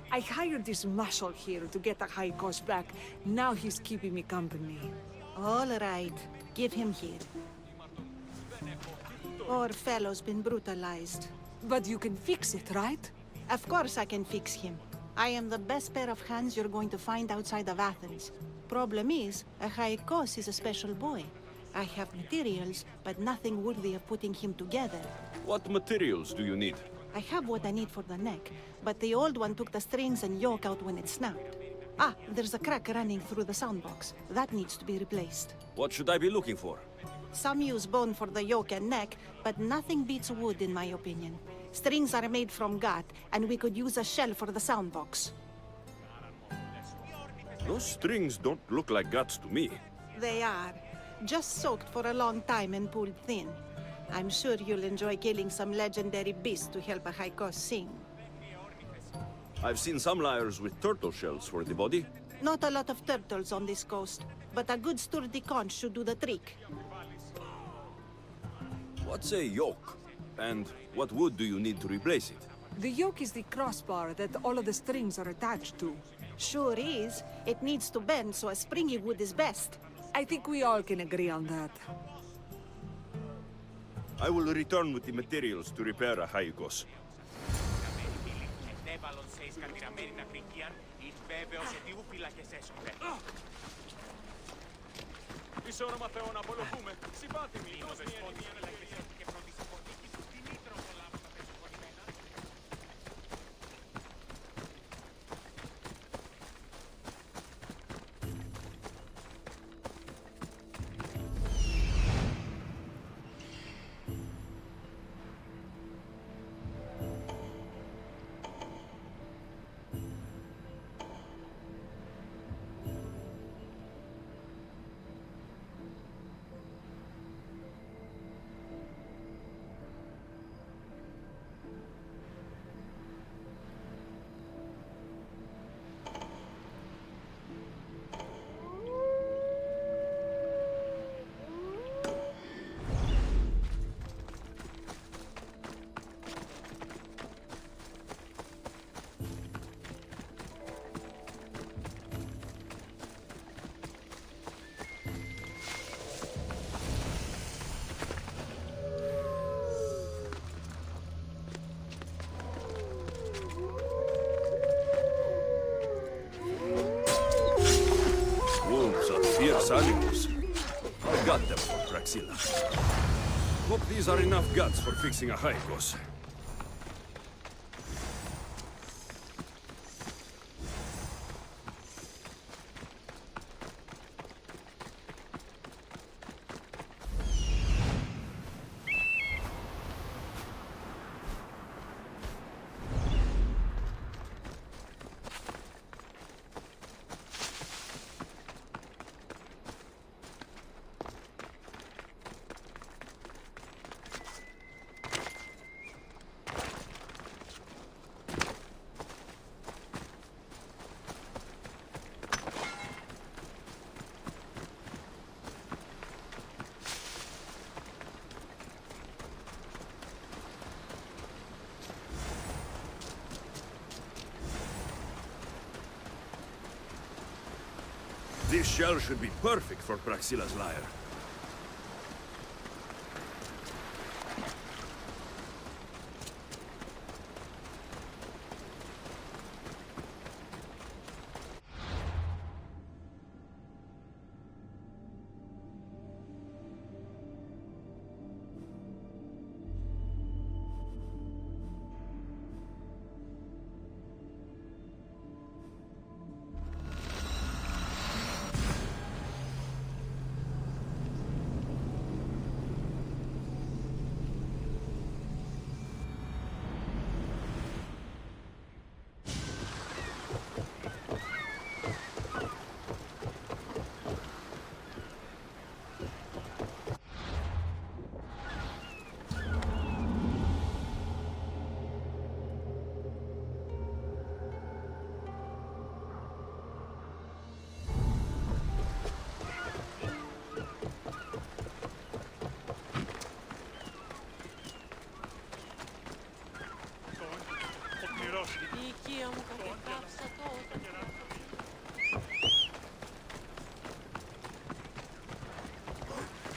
I hired this marshal here to get Achaikos back. Now he's keeping me company. All right, give him here. Poor fellow's been brutalized. But you can fix it, right? Of course I can fix him. I am the best pair of hands you're going to find outside of Athens. Problem is, Achaikos is a special boy. I have materials, but nothing worthy of putting him together. What materials do you need? I have what I need for the neck, but the old one took the strings and yoke out when it snapped. Ah, there's a crack running through the soundbox. That needs to be replaced. What should I be looking for? Some use bone for the yoke and neck, but nothing beats wood in my opinion. Strings are made from gut, and we could use a shell for the soundbox. Those strings don't look like guts to me. They are. Just soaked for a long time and pulled thin. I'm sure you'll enjoy killing some legendary beast to help Achaikos sing. I've seen some lyres with turtle shells for the body. Not a lot of turtles on this coast, but a good sturdy conch should do the trick. What's a yoke? And what wood do you need to replace it? The yoke is the crossbar that all of the strings are attached to. Sure is. It needs to bend, so a springy wood is best. I think we all can agree on that. I will return with the materials to repair Achaikos. Εις όνομα Θεών απολογούμε. Συμπάθημοι ο δεσπότης. Fierce animals. I got them for Praxilla. Hope these are enough guts for fixing Achaikos. This shell should be perfect for Praxila's lyre.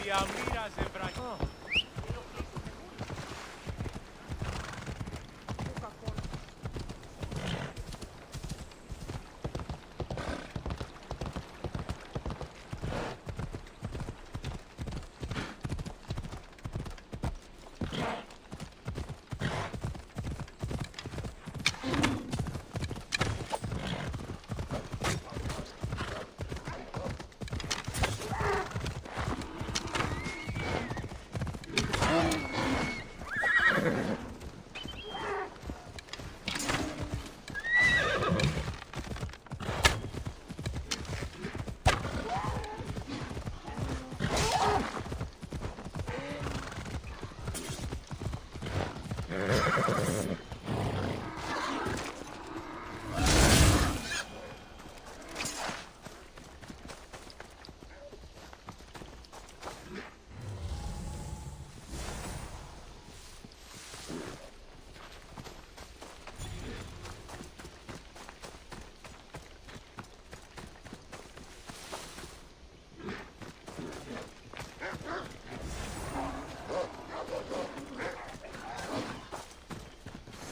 Διαμοίραζε βραχή.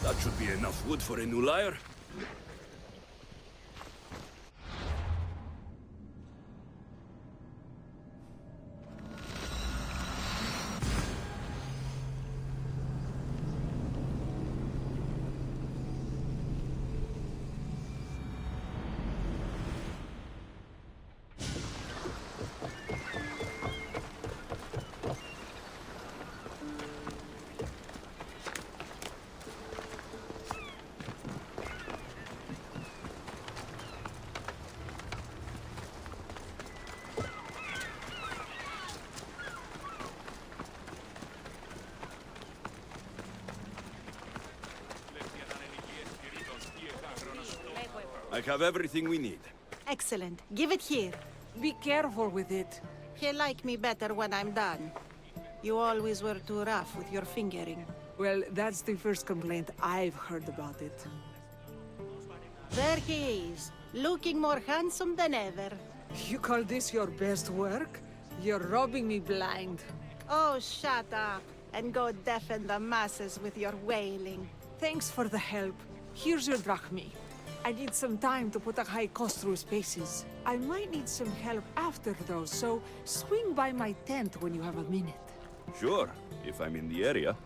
That should be enough wood for a new lyre. I have everything we need. Excellent. Give it here. Be careful with it. He'll like me better when I'm done. You always were too rough with your fingering. Well, that's the first complaint I've heard about it. There he is, looking more handsome than ever. You call this your best work? You're robbing me blind. Oh, shut up, and go deafen the masses with your wailing. Thanks for the help. Here's your drachmi. I need some time to put a high cost through spaces. I might need some help after though, so swing by my tent when you have a minute. Sure, if I'm in the area.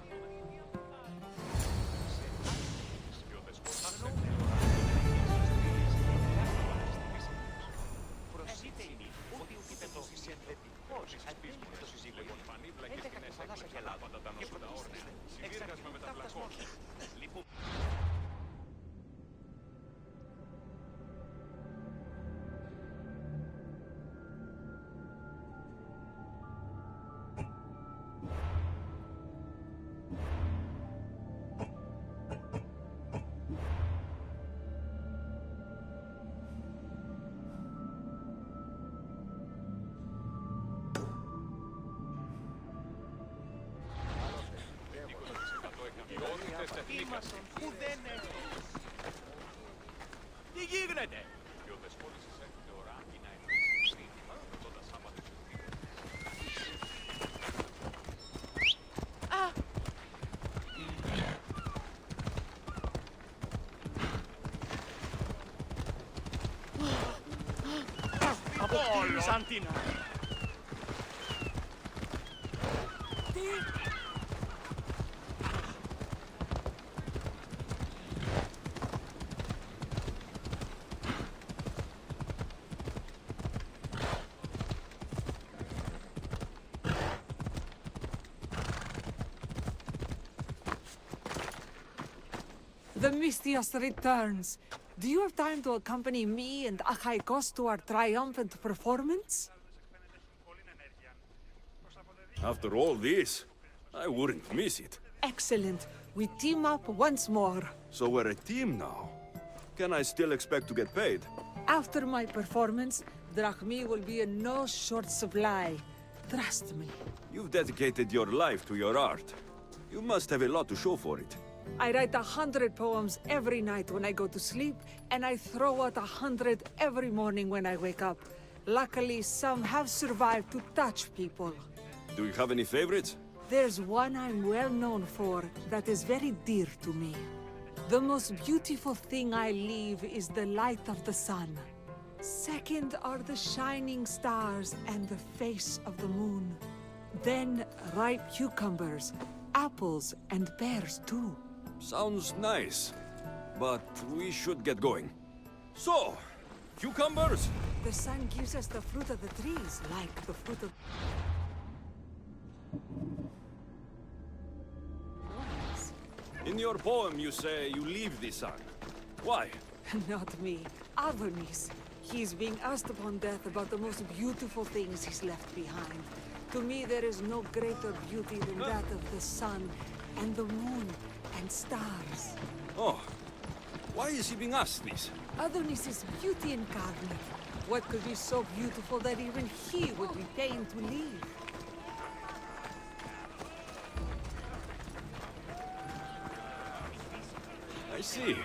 Τι γίνεται! Byzantina. The Mystios returns. Do you have time to accompany me and Alexios to our triumphant performance? After all this, I wouldn't miss it. Excellent. We team up once more. So we're a team now. Can I still expect to get paid? After my performance, drachmi will be in no short supply. Trust me. You've dedicated your life to your art. You must have a lot to show for it. I write 100 poems every night when I go to sleep, and I throw out 100 every morning when I wake up. Luckily, some have survived to touch people. Do you have any favorites? There's one I'm well known for that is very dear to me. The most beautiful thing I leave is the light of the sun. Second are the shining stars and the face of the moon. Then ripe cucumbers, apples, and pears too. Sounds nice, but we should get going. So, cucumbers? The sun gives us the fruit of the trees, like the fruit of... In your poem, you say you leave the sun. Why? Not me. Adonis. He's being asked upon death about the most beautiful things he's left behind. To me, there is no greater beauty than that of the sun, and the moon, and stars. Oh, why is he being asked this? Adonis is beauty incarnate. What could be so beautiful that even he would be pained to leave? I see.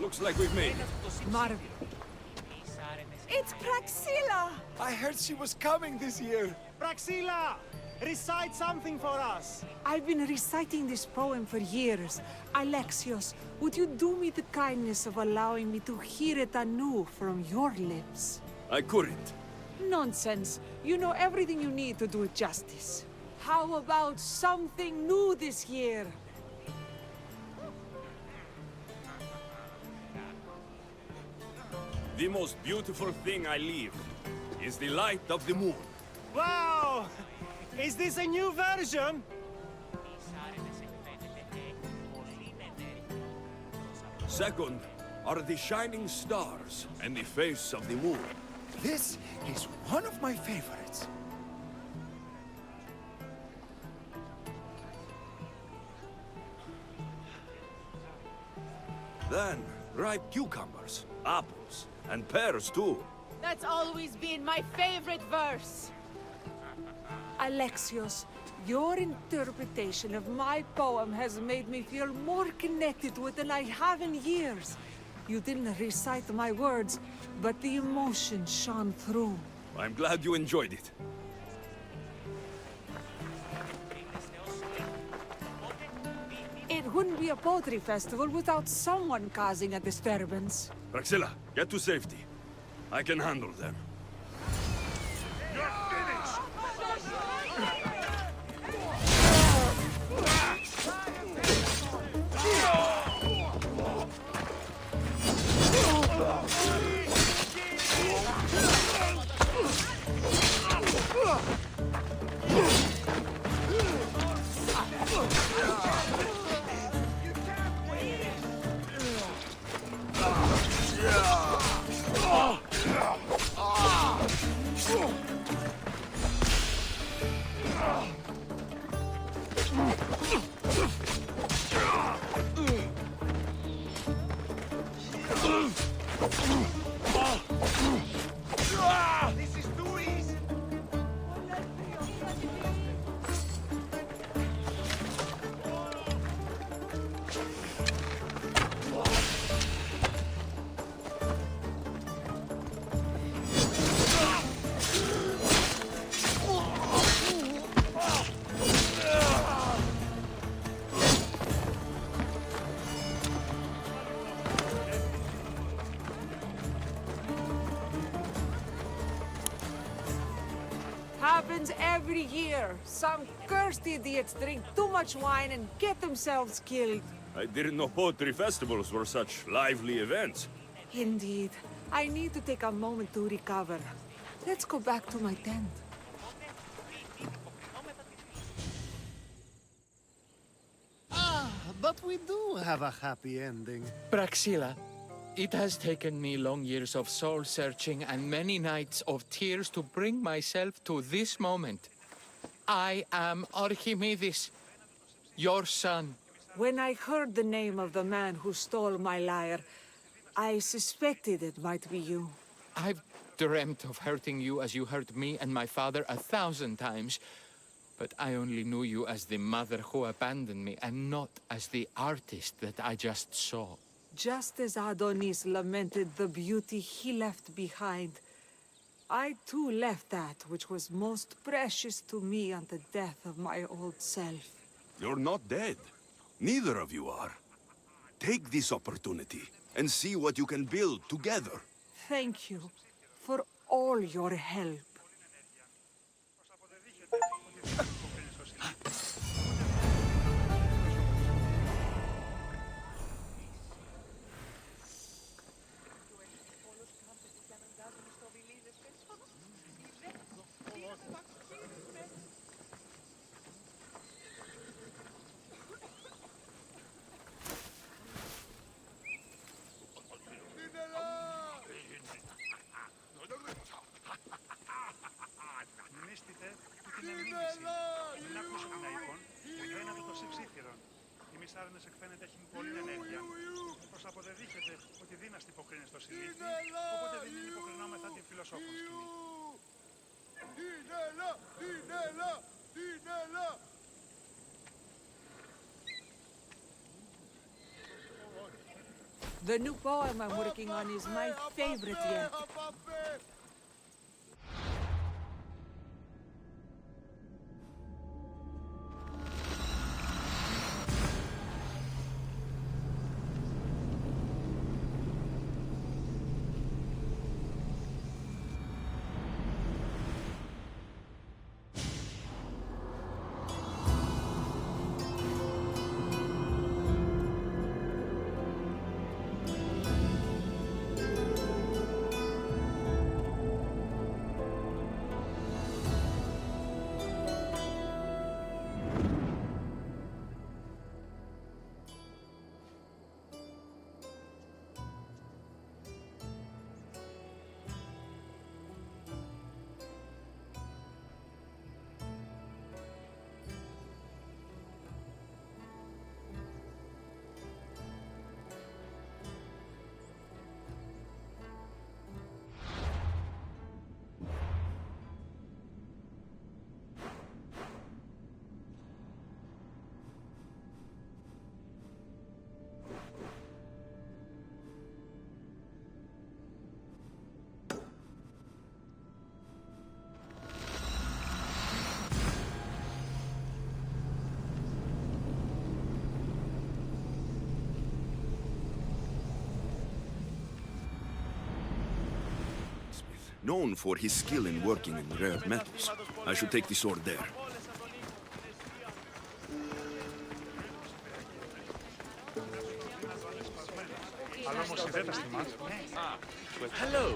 Looks like we've made it. It's Praxilla! I heard she was coming this year. Praxilla! Recite something for us! I've been reciting this poem for years. Alexios, would you do me the kindness of allowing me to hear it anew from your lips? I couldn't. Nonsense. You know everything you need to do it justice. How about something new this year? The most beautiful thing I leave is the light of the moon. Wow! Is this a new version? Second are the shining stars and the face of the moon. This is one of my favorites. Then, ripe cucumbers, apples, and pears too. That's always been my favorite verse. Alexios, your interpretation of my poem has made me feel more connected to it than I have in years. You didn't recite my words, but the emotion shone through. I'm glad you enjoyed it. It wouldn't be a poetry festival without someone causing a disturbance. Praxilla, get to safety. I can handle them. You're finished! This is too easy! happens every year. Some cursed idiots drink too much wine and get themselves killed. I didn't know poetry festivals were such lively events. Indeed. I need to take a moment to recover. Let's go back to my tent. But we do have a happy ending. Praxila, it has taken me long years of soul-searching and many nights of tears to bring myself to this moment. I am Archimedes, your son. When I heard the name of the man who stole my lyre, I suspected it might be you. I've dreamt of hurting you as you hurt me and my father 1,000 times. But I only knew you as the mother who abandoned me, and not as the artist that I just saw. Just as Adonis lamented the beauty he left behind, I too left that which was most precious to me on the death of my old self. You're not dead. Neither of you are. Take this opportunity and see what you can build together. Thank you for all your help. Άρνες εκφαίνεται έχει πολύ ενέργεια. Προς αποδεδείχεται ότι δύναστη υποκρίνει στο συνήθι, οπότε δεν είναι υποκρινόμεθα την φιλοσόφων σκηνή. The new poem I'm working on is my favorite yet. Known for his skill in working in rare metals. I should take the sword there. Hello.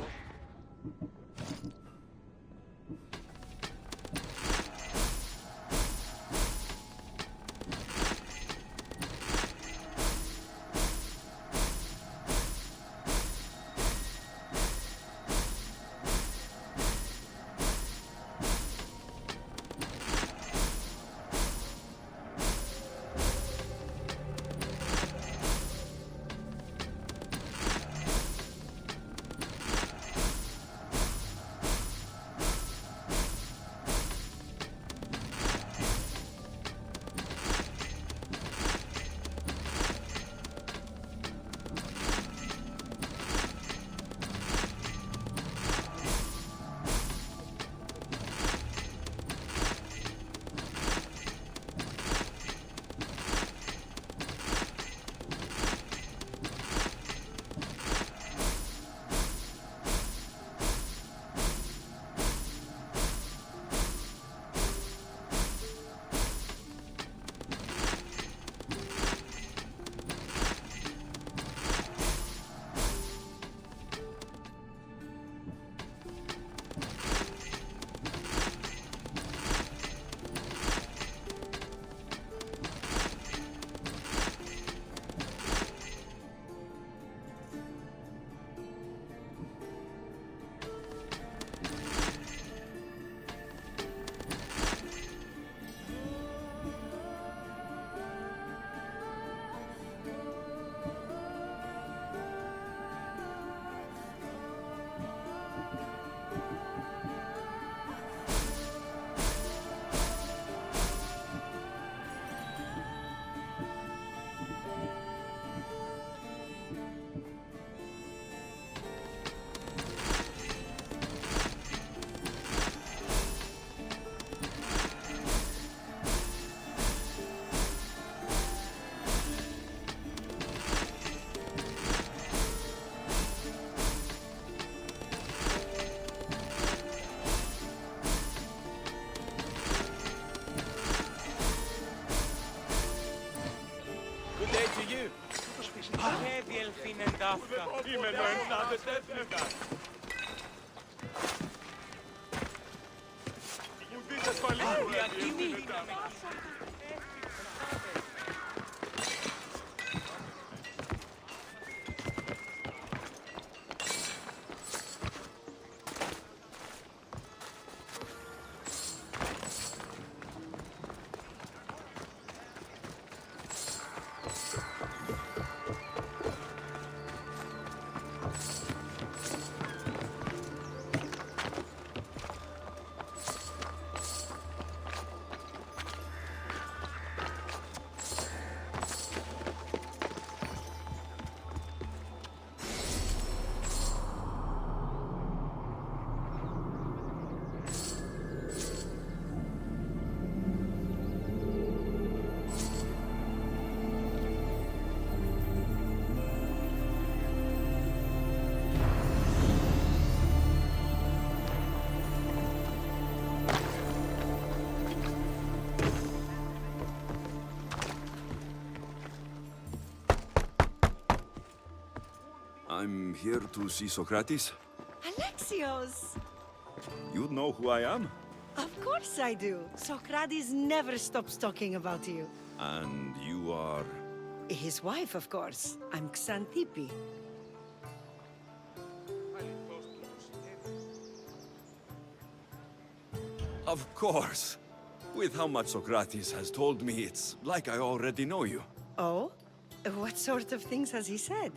Κάφκα. Είμαι το εννάδες έθνικα. Μου δείτε ασφαλή. I'm here to see Socrates. Alexios! You know who I am? Of course I do. Socrates never stops talking about you. And you are... His wife, of course. I'm Xantippe. Of course. With how much Socrates has told me, it's like I already know you. Oh? What sort of things has he said?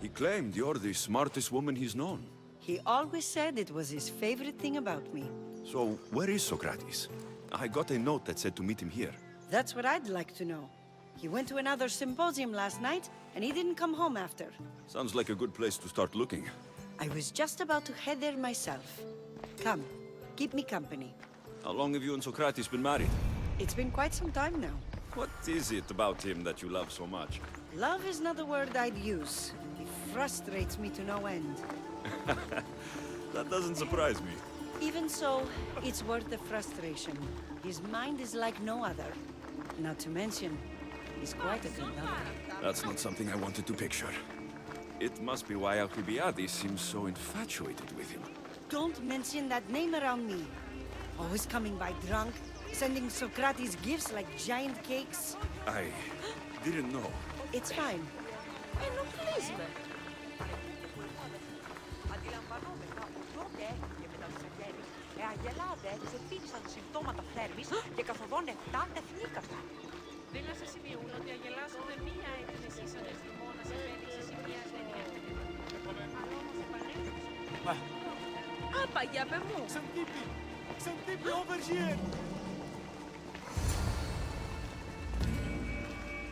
He claimed you're the smartest woman he's known. He always said it was his favorite thing about me. So, where is Socrates? I got a note that said to meet him here. That's what I'd like to know. He went to another symposium last night, and he didn't come home after. Sounds like a good place to start looking. I was just about to head there myself. Come, keep me company. How long have you and Socrates been married? It's been quite some time now. What is it about him that you love so much? Love is not the word I'd use. He frustrates me to no end. That doesn't surprise me. Even so, it's worth the frustration. His mind is like no other. Not to mention, he's quite a good lover. That's not something I wanted to picture. It must be why Alcibiades seems so infatuated with him. Don't mention that name around me. Always coming by drunk, sending Socrates gifts like giant cakes. I didn't know. It's fine. Ενοχλείς Αντιλαμβανόμεθα ότι τότε έφυγε με τα Ισαγγέλη. Αγελάτε ξεφύγησαν συμπτώματα θέρμης και καθοδόν 7 εθνίκατα. Δήλωσε σημειούν ότι αγελάσσονται μία έκθεση σαν ευθυμόνας επέλυξης ή μίας δεν έφτανε. Αλλά όμως επανέλθει. Άπα, για πε μου! Xantippe! Xantippe, over here!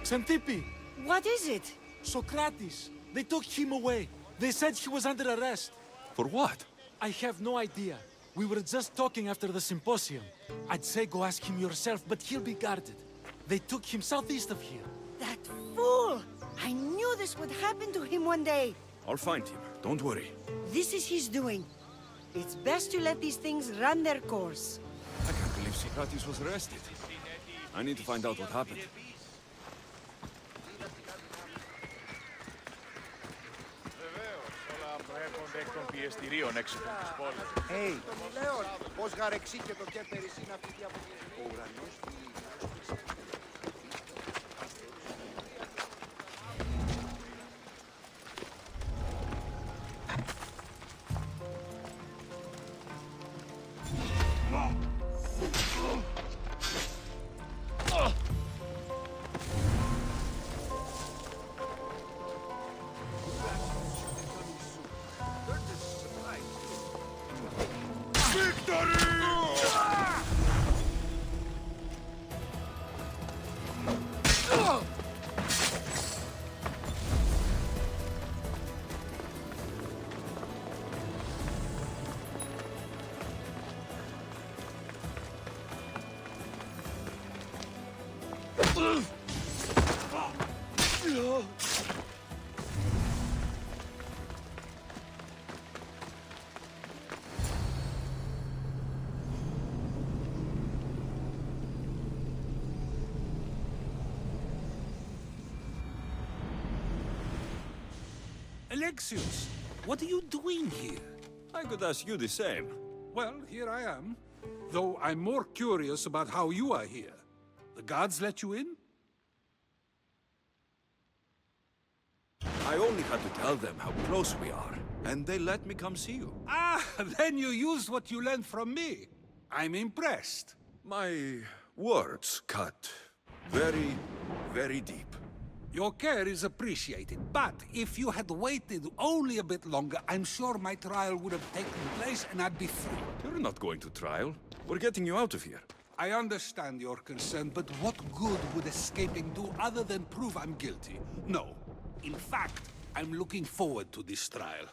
Xantippe! What is it? Socrates! They took him away. They said he was under arrest. For what? I have no idea. We were just talking after the symposium. I'd say go ask him yourself, but he'll be guarded. They took him southeast of here. That fool! I knew this would happen to him one day. I'll find him. Don't worry. This is his doing. It's best to let these things run their course. I can't believe Socrates was arrested. I need to find out what happened. Προέρχονται εκ των πιεστηρίων έξυπνων της πόλης. Hey, λέω, πώς γαρεξί και το κέπερις είναι αυτή η αποκλεισμή. Ο ουρανός Alexios, what are you doing here? I could ask you the same. Well, here I am. Though I'm more curious about how you are here. The guards let you in? I only had to tell them how close we are, and they let me come see you. Ah, then you used what you learned from me. I'm impressed. My words cut very, very deep. Your care is appreciated, but if you had waited only a bit longer, I'm sure my trial would have taken place and I'd be free. You're not going to trial. We're getting you out of here. I understand your concern, but what good would escaping do other than prove I'm guilty? No. In fact, I'm looking forward to this trial.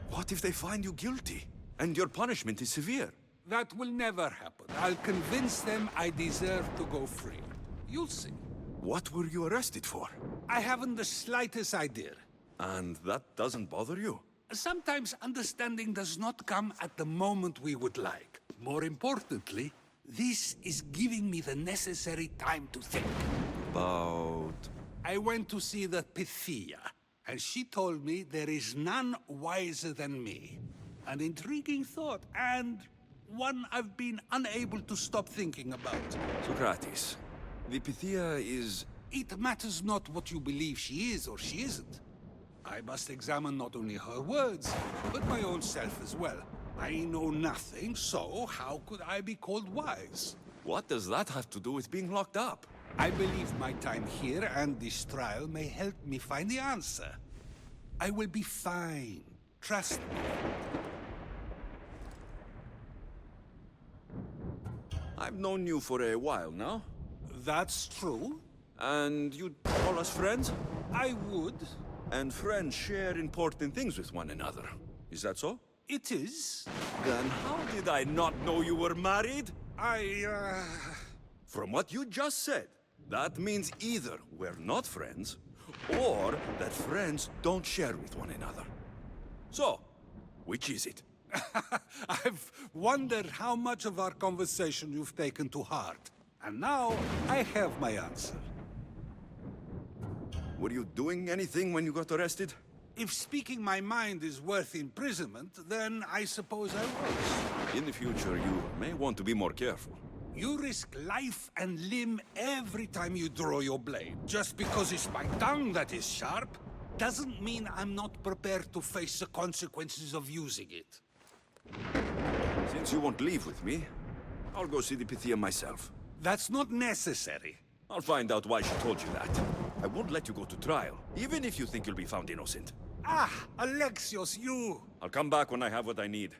What if they find you guilty, and your punishment is severe? That will never happen. I'll convince them I deserve to go free. You'll see. What were you arrested for? I haven't the slightest idea. And that doesn't bother you? Sometimes understanding does not come at the moment we would like. More importantly, this is giving me the necessary time to think. About... I went to see the Pythia, and she told me there is none wiser than me. An intriguing thought, and one I've been unable to stop thinking about. Socrates, the Pythia is... It matters not what you believe she is or she isn't. I must examine not only her words, but my own self as well. I know nothing, so how could I be called wise? What does that have to do with being locked up? I believe my time here and this trial may help me find the answer. I will be fine. Trust me. I've known you for a while now. That's true. And you'd call us friends? I would. And friends share important things with one another. Is that so? It is. Then how did I not know you were married? I, From what you just said, that means either we're not friends, or that friends don't share with one another. So, which is it? I've wondered how much of our conversation you've taken to heart. And now, I have my answer. Were you doing anything when you got arrested? If speaking my mind is worth imprisonment, then I suppose I was. In the future, you may want to be more careful. You risk life and limb every time you draw your blade. Just because it's my tongue that is sharp, doesn't mean I'm not prepared to face the consequences of using it. Since you won't leave with me, I'll go see the Pythia myself. That's not necessary. I'll find out why she told you that. I won't let you go to trial, even if you think you'll be found innocent. Ah, Alexios, you! I'll come back when I have what I need.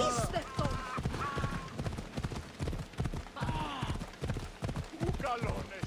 Αφήστε τον! Πού καλώνες!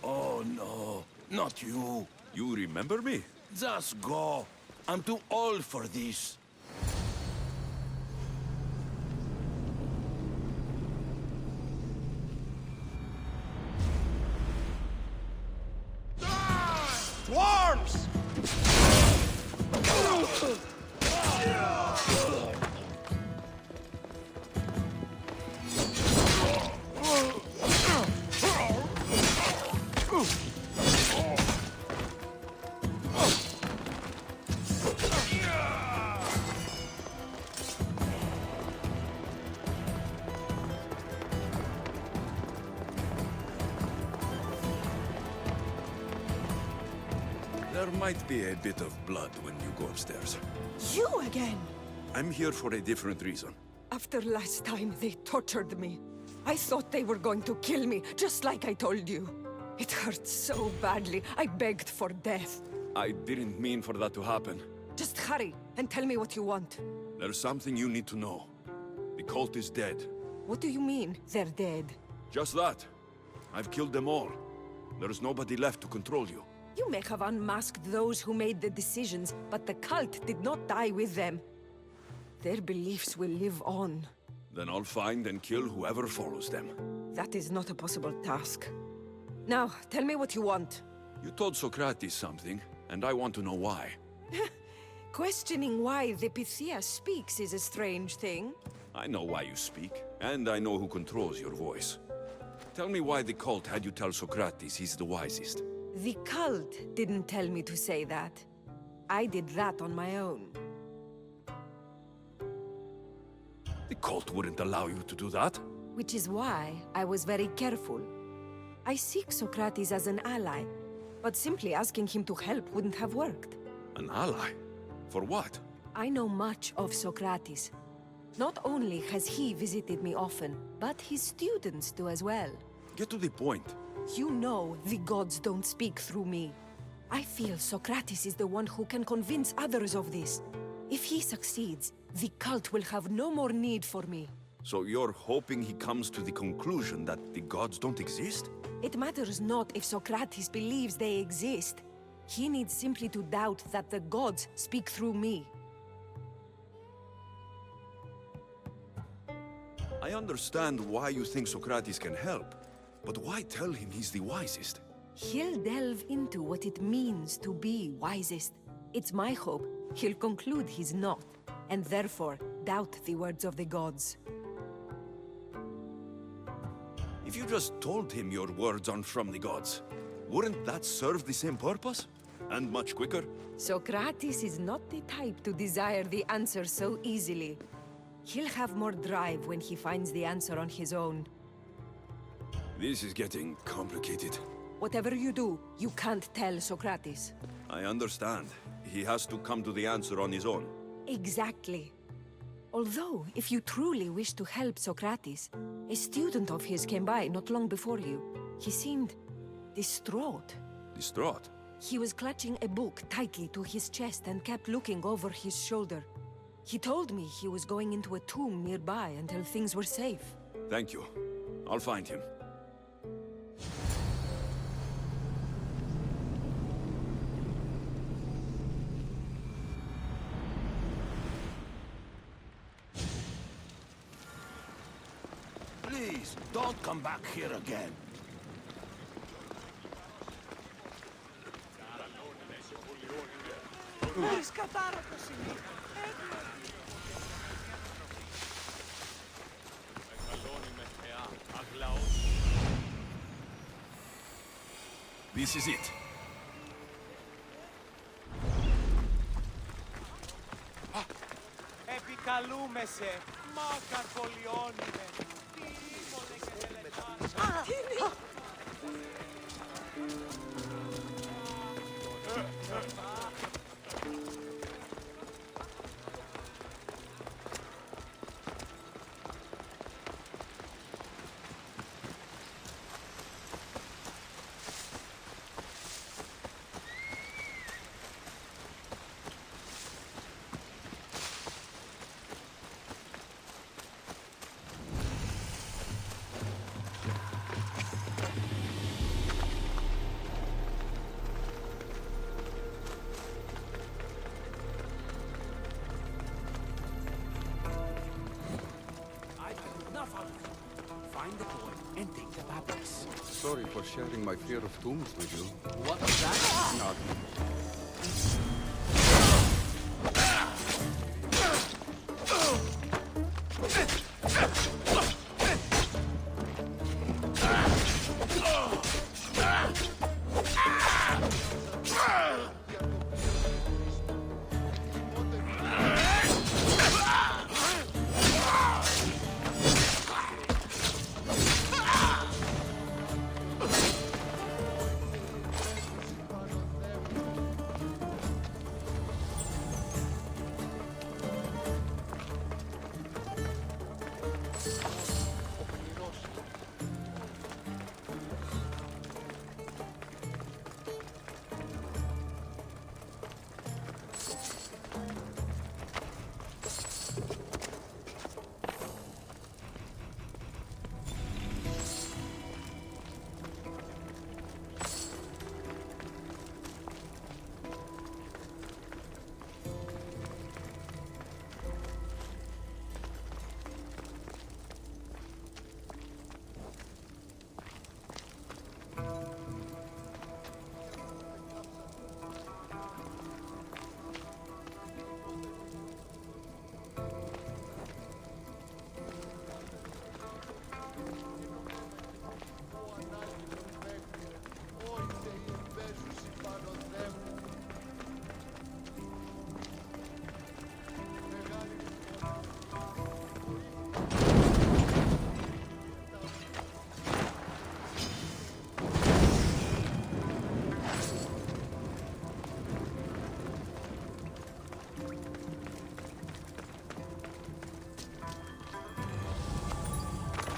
Oh no, not you. You remember me? Just go. I'm too old for this. Swarms! There might be a bit of blood when you go upstairs. You again? I'm here for a different reason. After last time, they tortured me. I thought they were going to kill me, just like I told you. It hurt so badly, I begged for death. I didn't mean for that to happen. Just hurry, and tell me what you want. There's something you need to know. The cult is dead. What do you mean, they're dead? Just that. I've killed them all. There's nobody left to control you. You may have unmasked those who made the decisions, but the cult did not die with them. Their beliefs will live on. Then I'll find and kill whoever follows them. That is not a possible task. Now, tell me what you want. You told Socrates something, and I want to know why. Questioning why the Pythia speaks is a strange thing. I know why you speak, and I know who controls your voice. Tell me why the cult had you tell Socrates he's the wisest. The cult didn't tell me to say that. I did that on my own. The cult wouldn't allow you to do that. Which is why I was very careful. I seek Socrates as an ally, but simply asking him to help wouldn't have worked. An ally? For what? I know much of Socrates. Not only has he visited me often, but his students do as well. Get to the point. You know the gods don't speak through me. I feel Socrates is the one who can convince others of this. If he succeeds, the cult will have no more need for me. So you're hoping he comes to the conclusion that the gods don't exist? It matters not if Socrates believes they exist. He needs simply to doubt that the gods speak through me. I understand why you think Socrates can help, but why tell him he's the wisest? He'll delve into what it means to be wisest. It's my hope he'll conclude he's not, and therefore doubt the words of the gods. If you just told him your words aren't from the gods, wouldn't that serve the same purpose? And much quicker? Socrates is not the type to desire the answer so easily. He'll have more drive when he finds the answer on his own. This is getting complicated. Whatever you do, you can't tell Socrates. I understand. He has to come to the answer on his own. Exactly. Although, if you truly wish to help Socrates, a student of his came by not long before you. He seemed distraught. Distraught? He was clutching a book tightly to his chest and kept looking over his shoulder. He told me he was going into a tomb nearby until things were safe. Thank you. I'll find him. Don't come back here again. Μπορείς κατάρρακος είναι. This is it. Επικαλούμεσαι, μάκαρ πολιώνυμε. Τι ήμολε και τελετάνε. Τι είναι? Find the boy and take the papyrus. Sorry for sharing my fear of tombs with you. What was that? Nothing.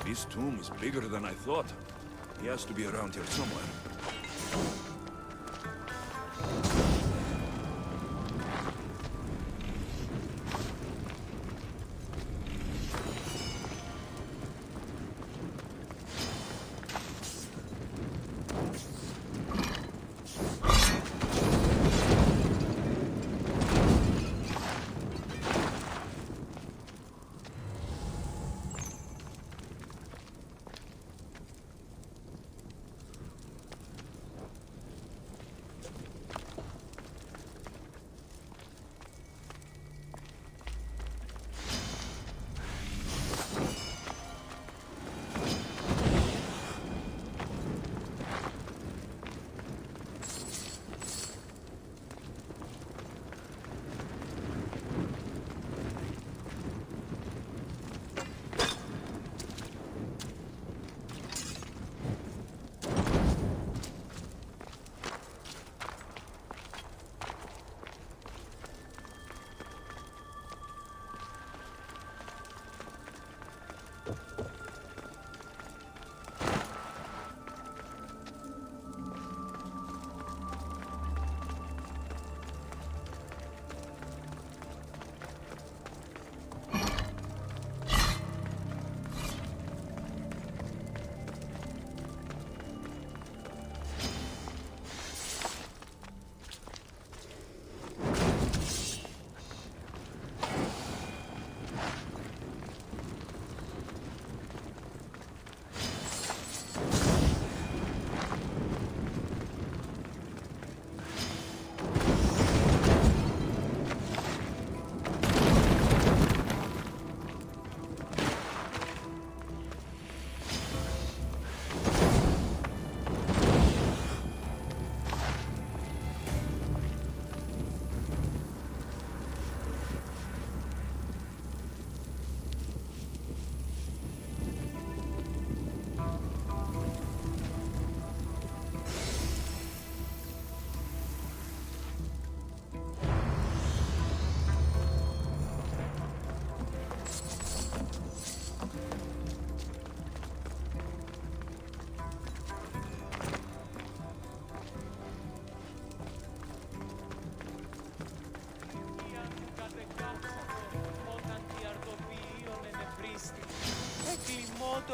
This tomb is bigger than I thought. He has to be around here somewhere.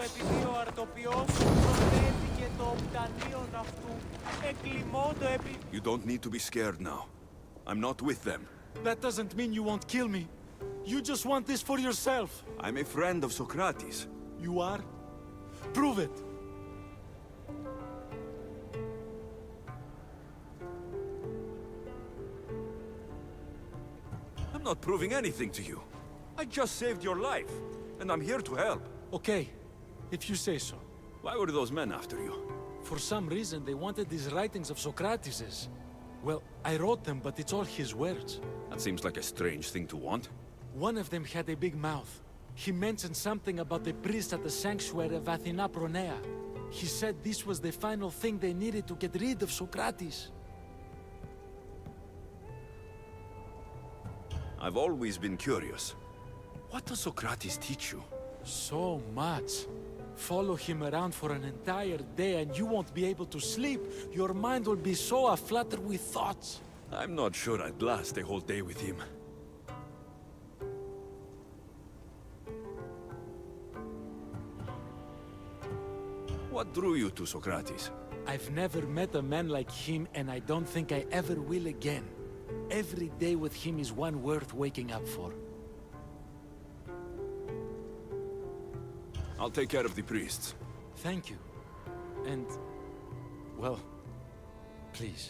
επειδή ο αρτοποιός προφέρθηκε το κτανίον αυτού, εγκλημόντο επί... You don't need to be scared now. I'm not with them. That doesn't mean you won't kill me. You just want this for yourself. I'm a friend of Socrates. You are? Prove it. I'm not proving anything to you. I just saved your life, and I'm here to help. Okay, if you say so. Why were those men after you? For some reason, they wanted these writings of Socrates's. Well, I wrote them, but it's all his words. That seems like a strange thing to want. One of them had a big mouth. He mentioned something about the priest at the sanctuary of Athena Pronea. He said this was the final thing they needed to get rid of Socrates. I've always been curious. What does Socrates teach you? So much. Follow him around for an entire day and you won't be able to sleep. Your mind will be so aflutter with thoughts. I'm not sure I'd last a whole day with him. What drew you to Socrates? I've never met a man like him and I don't think I ever will again. Every day with him is one worth waking up for. I'll take care of the priests. Thank you. And, well, please,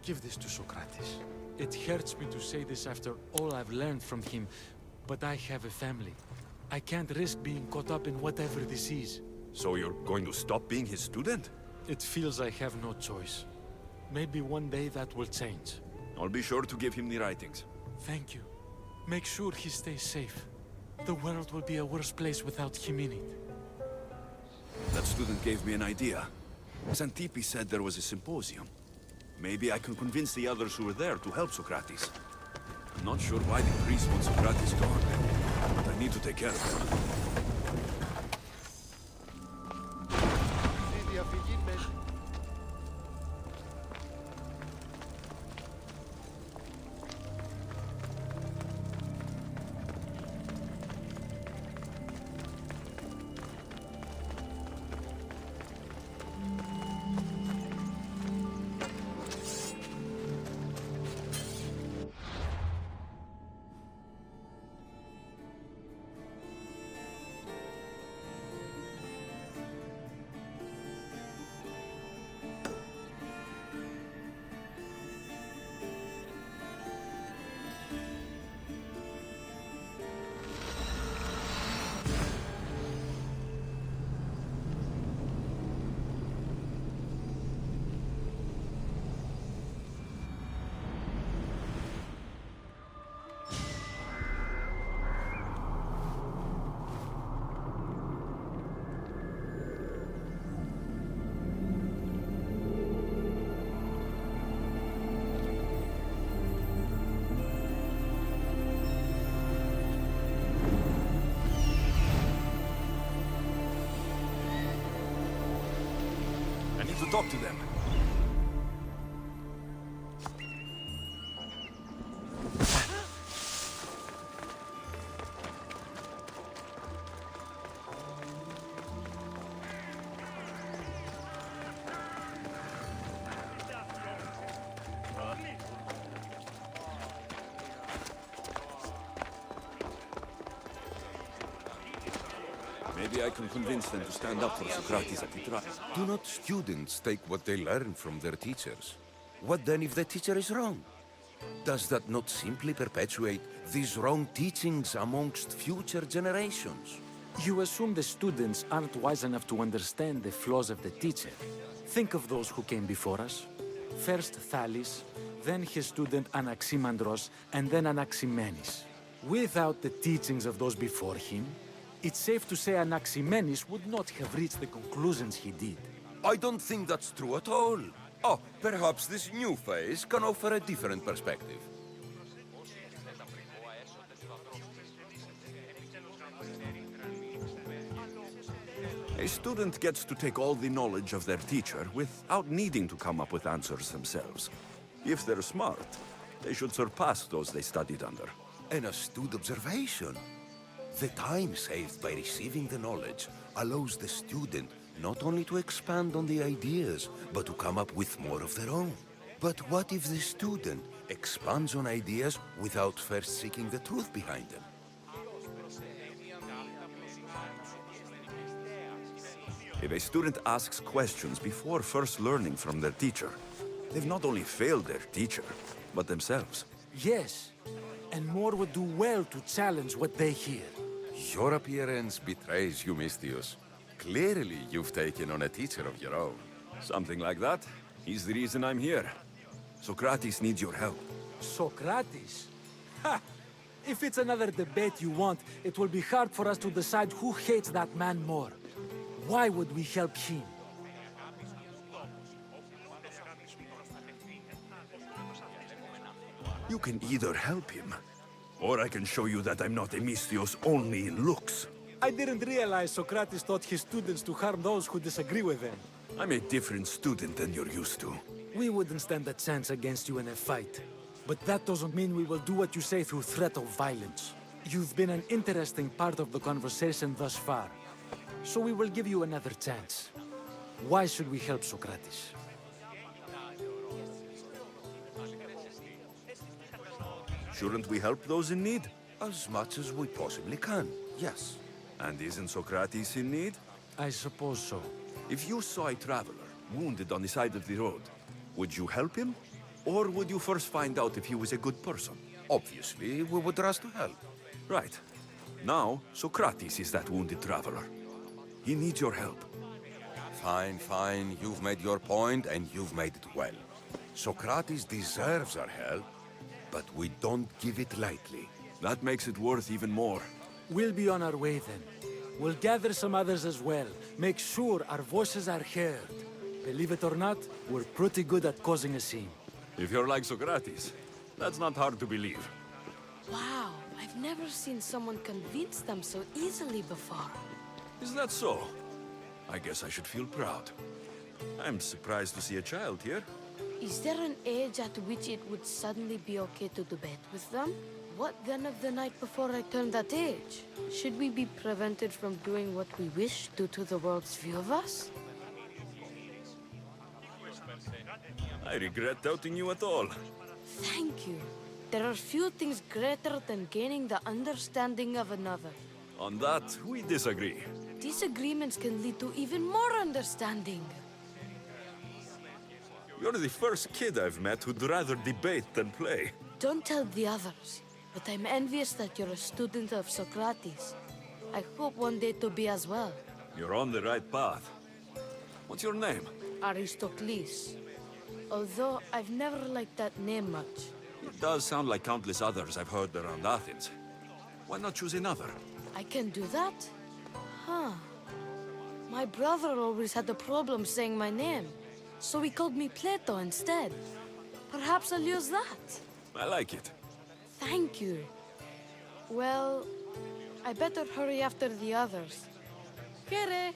give this to Socrates. It hurts me to say this after all I've learned from him, but I have a family. I can't risk being caught up in whatever this is. So you're going to stop being his student? It feels I have no choice. Maybe one day that will change. I'll be sure to give him the writings. Thank you. Make sure he stays safe. The world will be a worse place without him in it. That student gave me an idea. Xantippe said there was a symposium. Maybe I can convince the others who were there to help Socrates. I'm not sure why the priest wants Socrates gone, but I need to take care of him. To talk to them. Maybe I can convince them to stand up for Socrates at the trial. Do not students take what they learn from their teachers? What then if the teacher is wrong? Does that not simply perpetuate these wrong teachings amongst future generations? You assume the students aren't wise enough to understand the flaws of the teacher. Think of those who came before us. First Thales, then his student Anaximandros, and then Anaximenes. Without the teachings of those before him, it's safe to say Anaximenes would not have reached the conclusions he did. I don't think that's true at all. Oh, perhaps this new phase can offer a different perspective. A student gets to take all the knowledge of their teacher without needing to come up with answers themselves. If they're smart, they should surpass those they studied under. An astute observation. The time saved by receiving the knowledge allows the student not only to expand on the ideas, but to come up with more of their own. But what if the student expands on ideas without first seeking the truth behind them? If a student asks questions before first learning from their teacher, they've not only failed their teacher, but themselves. Yes, and more would do well to challenge what they hear. Your appearance betrays you, Mystios. Clearly, you've taken on a teacher of your own. Something like that. He's the reason I'm here. Socrates needs your help. Socrates? Ha! If it's another debate you want, it will be hard for us to decide who hates that man more. Why would we help him? You can either help him, or I can show you that I'm not a Mystios only in looks. I didn't realize Socrates taught his students to harm those who disagree with them. I'm a different student than you're used to. We wouldn't stand a chance against you in a fight. But that doesn't mean we will do what you say through threat of violence. You've been an interesting part of the conversation thus far. So we will give you another chance. Why should we help Socrates? Shouldn't we help those in need? As much as we possibly can, yes. And isn't Socrates in need? I suppose so. If you saw a traveler wounded on the side of the road, would you help him? Or would you first find out if he was a good person? Obviously, we would rush to help. Right. Now, Socrates is that wounded traveler. He needs your help. Fine, fine. You've made your point, and you've made it well. Socrates deserves our help, but we don't give it lightly. That makes it worth even more. We'll be on our way then. We'll gather some others as well. Make sure our voices are heard. Believe it or not, we're pretty good at causing a scene. If you're like Socrates, that's not hard to believe. Wow, I've never seen someone convince them so easily before. Is that so? I guess I should feel proud. I'm surprised to see a child here. Is there an age at which it would suddenly be okay to debate with them? What then of the night before I turned that age? Should we be prevented from doing what we wish due to the world's view of us? I regret doubting you at all. Thank you. There are few things greater than gaining the understanding of another. On that, we disagree. Disagreements can lead to even more understanding. You're the first kid I've met who'd rather debate than play. Don't tell the others, but I'm envious that you're a student of Socrates. I hope one day to be as well. You're on the right path. What's your name? Aristocles. Although I've never liked that name much. It does sound like countless others I've heard around Athens. Why not choose another? I can do that? Huh. My brother always had a problem saying my name, so he called me Plato instead. Perhaps I'll use that. I like it. Thank you. Well, I better hurry after the others. Here.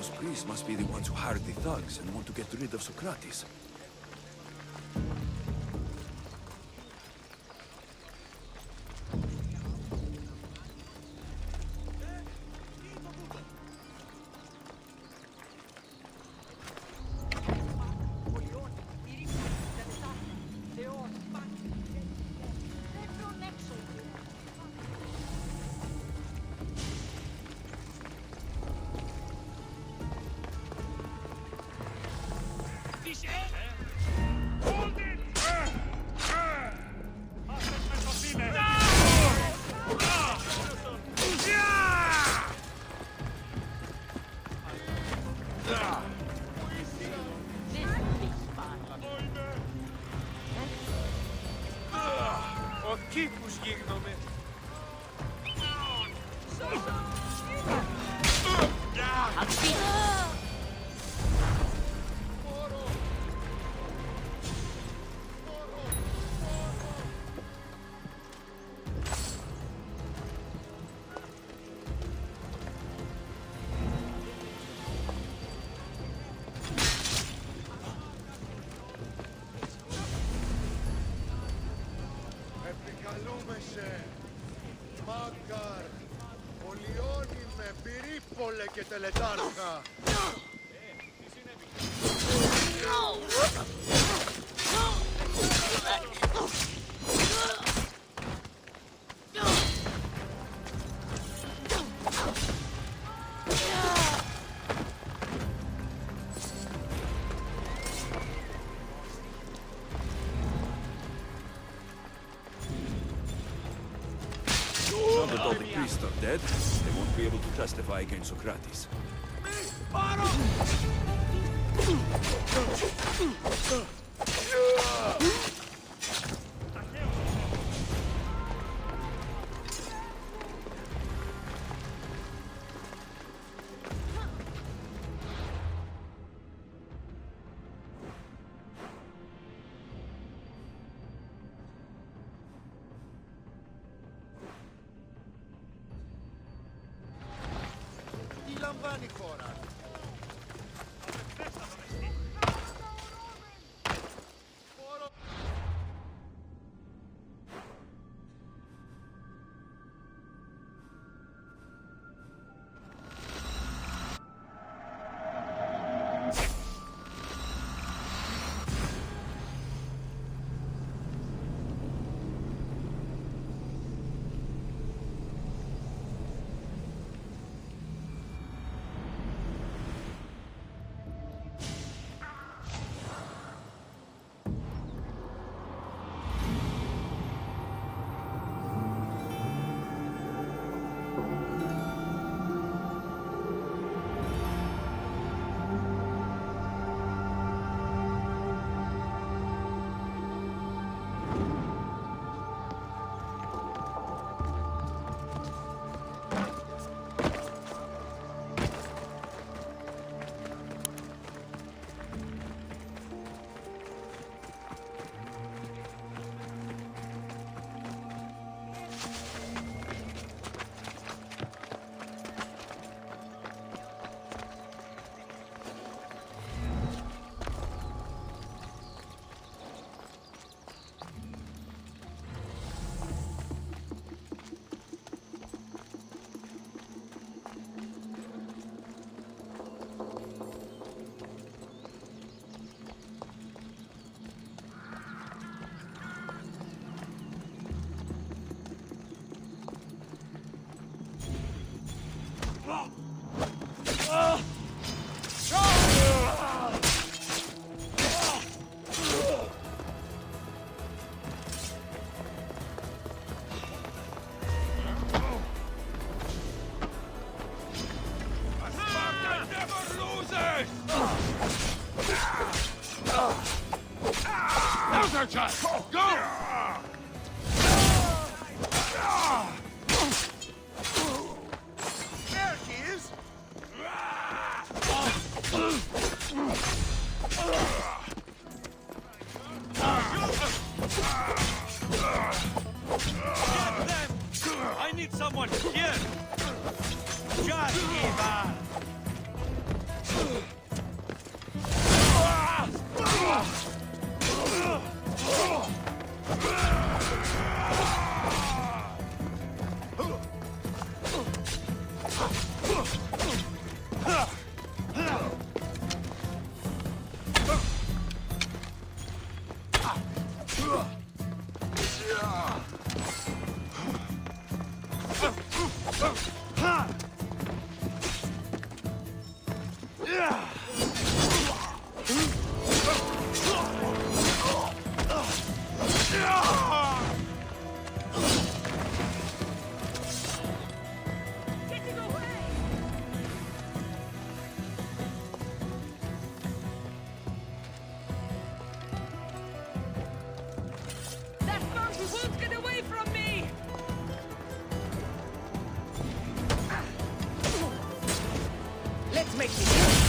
Those priests must be the ones who hired the thugs and want to get rid of Socrates. Ο κήπους γίγνομαι. Επικαλούμεσαι, Μάγκαρ, Πολιώνει με πυρήπολε και τελετάρχα. Now that all the priests are dead, they won't be able to testify against Socrates. Τι λαμβάνει η χώρα. Now's our chance! Go! There he is! Get them! I need someone here! Just give up! That monkey won't get away from me! Let's make this.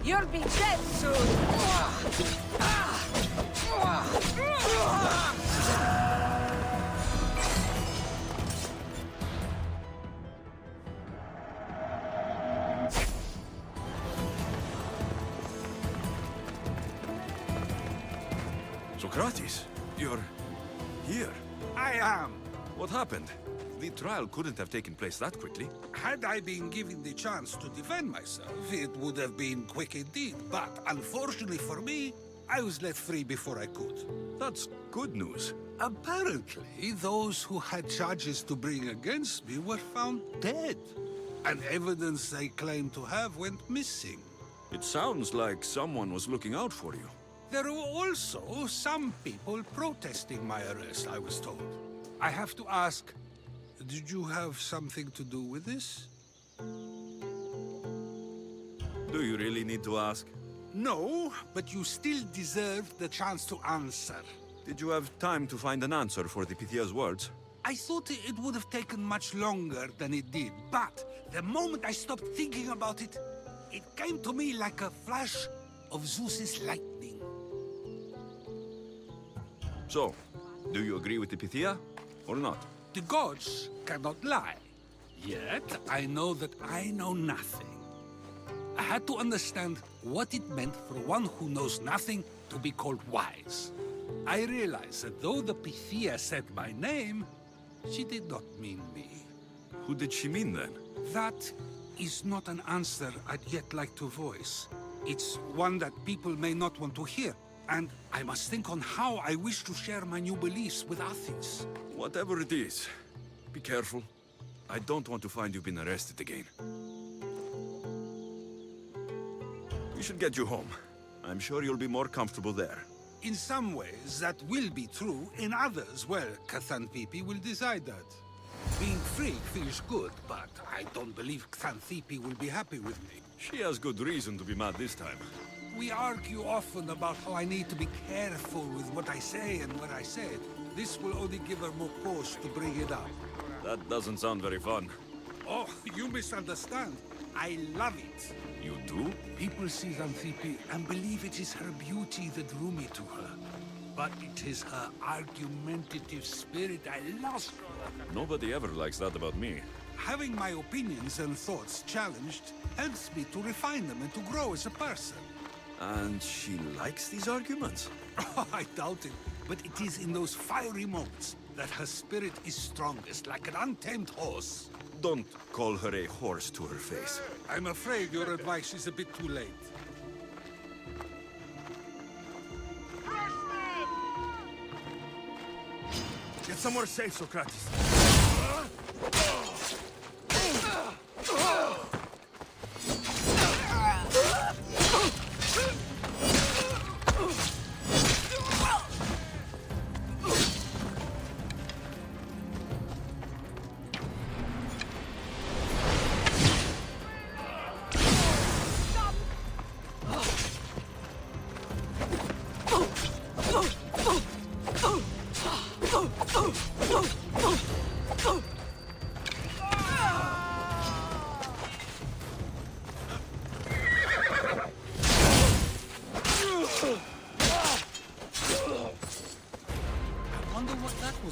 You'll be dead soon! Socrates, you're here. I am. What happened? The trial couldn't have taken place that quickly. Had I been given the chance to defend myself, it would have been quick indeed. But unfortunately for me, I was let free before I could. That's good news. Apparently, those who had charges to bring against me were found dead. And evidence they claimed to have went missing. It sounds like someone was looking out for you. There were also some people protesting my arrest, I was told. I have to ask, did you have something to do with this? Do you really need to ask? No, but you still deserve the chance to answer. Did you have time to find an answer for the Pythia's words? I thought it would have taken much longer than it did, but the moment I stopped thinking about it, it came to me like a flash of Zeus's lightning. So, do you agree with the Pythia, or not? The gods cannot lie. Yet, I know that I know nothing. I had to understand what it meant for one who knows nothing to be called wise. I realized that though the Pythia said my name, she did not mean me. Who did she mean then? That is not an answer I'd yet like to voice. It's one that people may not want to hear. And I must think on how I wish to share my new beliefs with Athens. Whatever it is, be careful. I don't want to find you've been arrested again. We should get you home. I'm sure you'll be more comfortable there. In some ways, that will be true. In others, well, Xanthippe will decide that. Being free feels good, but I don't believe Xanthippe will be happy with me. She has good reason to be mad this time. We argue often about how I need to be careful with what I say and what I said. This will only give her more cause to bring it up. That doesn't sound very fun. Oh, you misunderstand. I love it. You do? People see Xanthippe and believe it is her beauty that drew me to her. But it is her argumentative spirit I lost. Nobody ever likes that about me. Having my opinions and thoughts challenged helps me to refine them and to grow as a person. And she likes these arguments? I doubt it, but it is in those fiery moments that her spirit is strongest, like an untamed horse. Don't call her a horse to her face. I'm afraid your advice is a bit too late. Get somewhere safe, Socrates.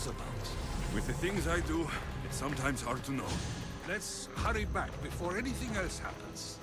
was about. With the things I do, it's sometimes hard to know. Let's hurry back before anything else happens.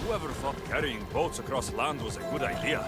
Whoever thought carrying boats across land was a good idea?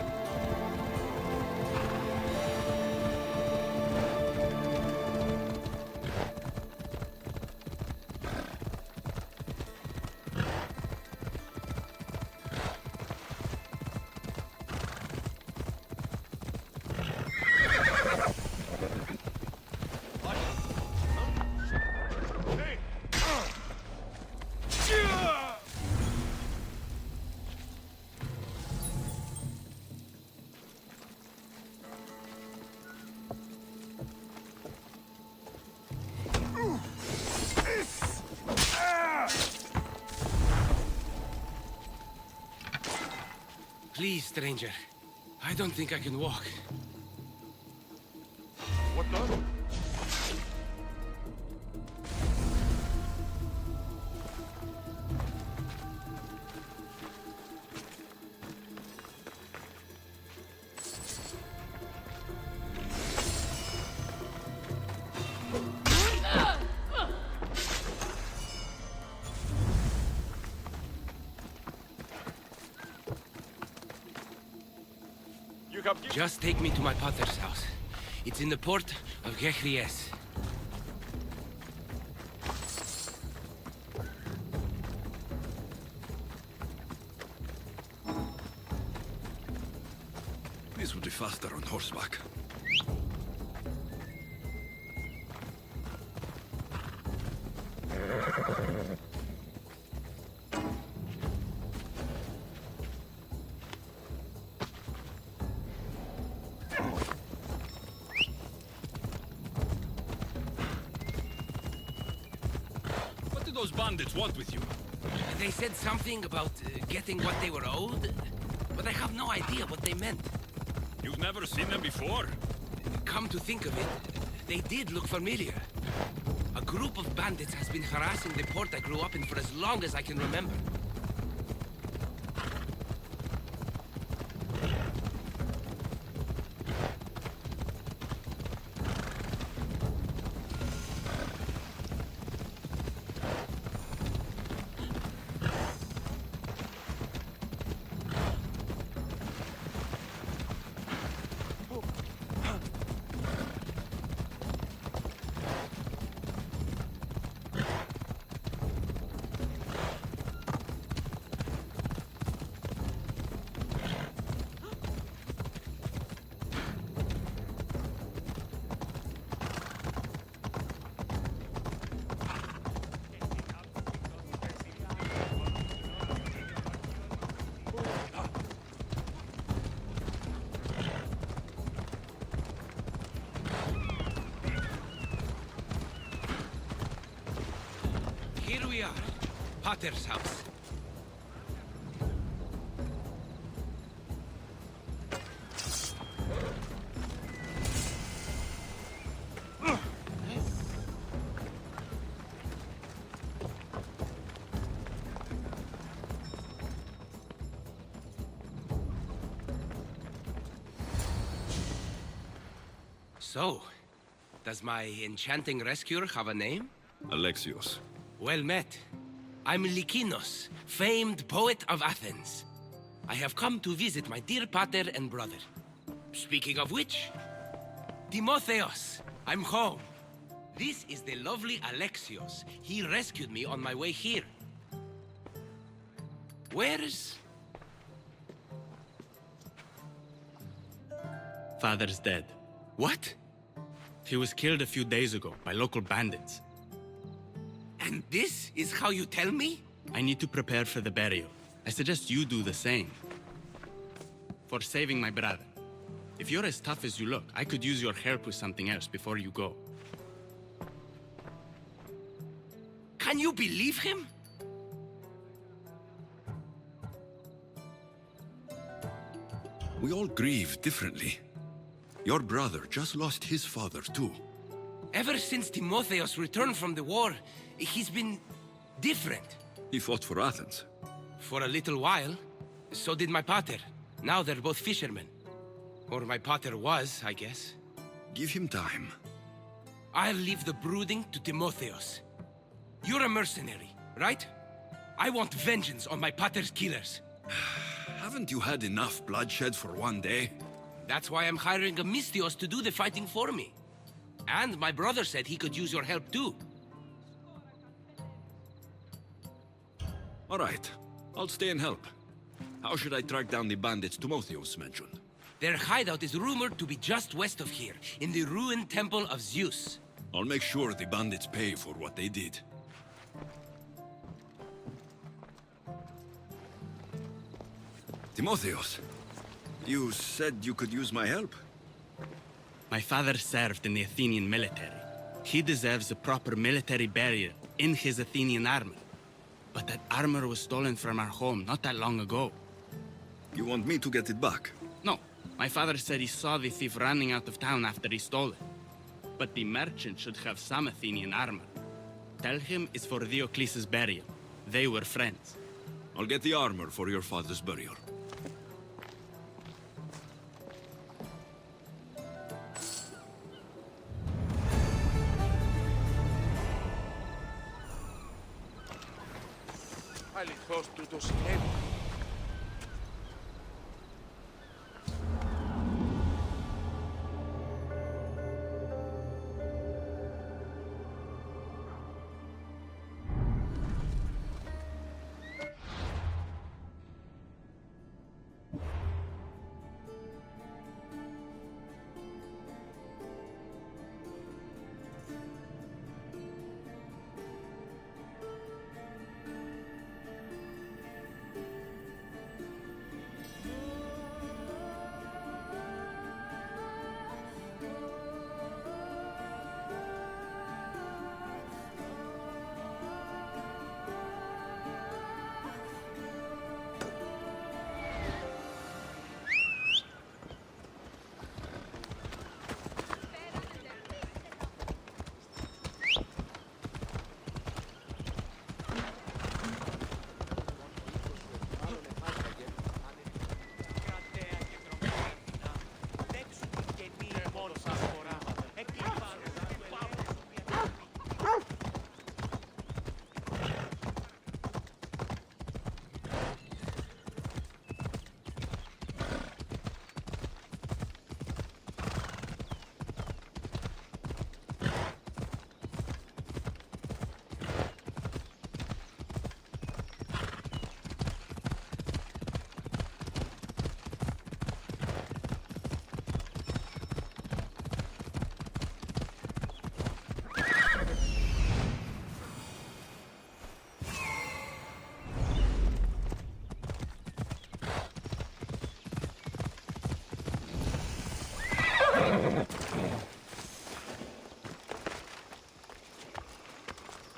Please, stranger. I don't think I can walk. What the? Just take me to my pater's house. It's in the port of Gechries. This would be faster on horseback. What do those bandits want with you? They said something about getting what they were owed, but I have no idea what they meant. You've never seen them before? Come to think of it, they did look familiar. A group of bandits has been harassing the port I grew up in for as long as I can remember. Here we are, Pater's house. So, does my enchanting rescuer have a name? Alexios. Well met. I'm Lykinos, famed poet of Athens. I have come to visit my dear pater and brother. Speaking of which, Timotheos, I'm home. This is the lovely Alexios. He rescued me on my way here. Where's... Father's dead. What? He was killed a few days ago by local bandits. And this is how you tell me? I need to prepare for the burial. I suggest you do the same. For saving my brother. If you're as tough as you look, I could use your help with something else before you go. Can you believe him? We all grieve differently. Your brother just lost his father, too. Ever since Timotheos returned from the war, he's been different. He fought for Athens. For a little while. So did my pater. Now they're both fishermen. Or my pater was, I guess. Give him time. I'll leave the brooding to Timotheos. You're a mercenary, right? I want vengeance on my pater's killers. Haven't you had enough bloodshed for one day? That's why I'm hiring Alexios to do the fighting for me. And my brother said he could use your help too. All right, I'll stay and help. How should I track down the bandits Timotheos mentioned? Their hideout is rumored to be just west of here, in the ruined temple of Zeus. I'll make sure the bandits pay for what they did. Timotheos, you said you could use my help? My father served in the Athenian military. He deserves a proper military burial in his Athenian armor. But that armor was stolen from our home not that long ago. You want me to get it back? No. My father said he saw the thief running out of town after he stole it. But the merchant should have some Athenian armor. Tell him it's for Diocles' burial. They were friends. I'll get the armor for your father's burial. Αληθώς τούτο συνέβη.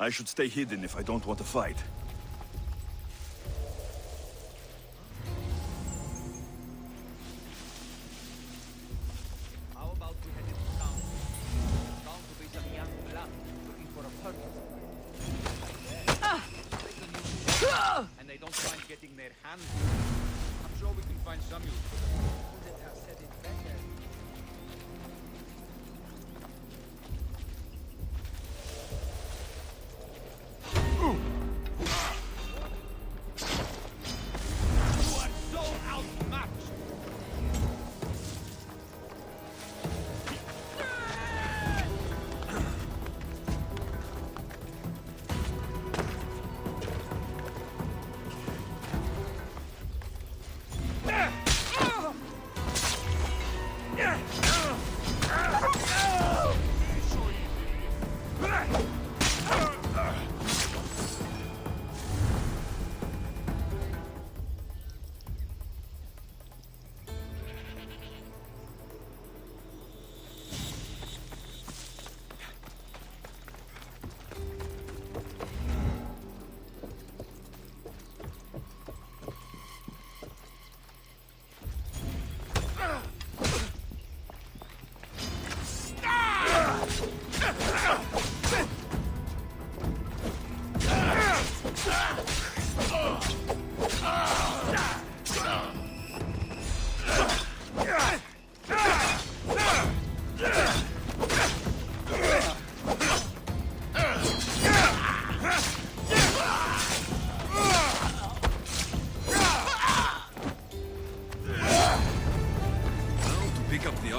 I should stay hidden if I don't want to fight. How about we head into town? Bound to be some young blood looking for a purpose. And they don't mind getting their hands dirty. I'm sure we can find some use for them. Couldn't have said it better.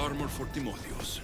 armor for Timotheus.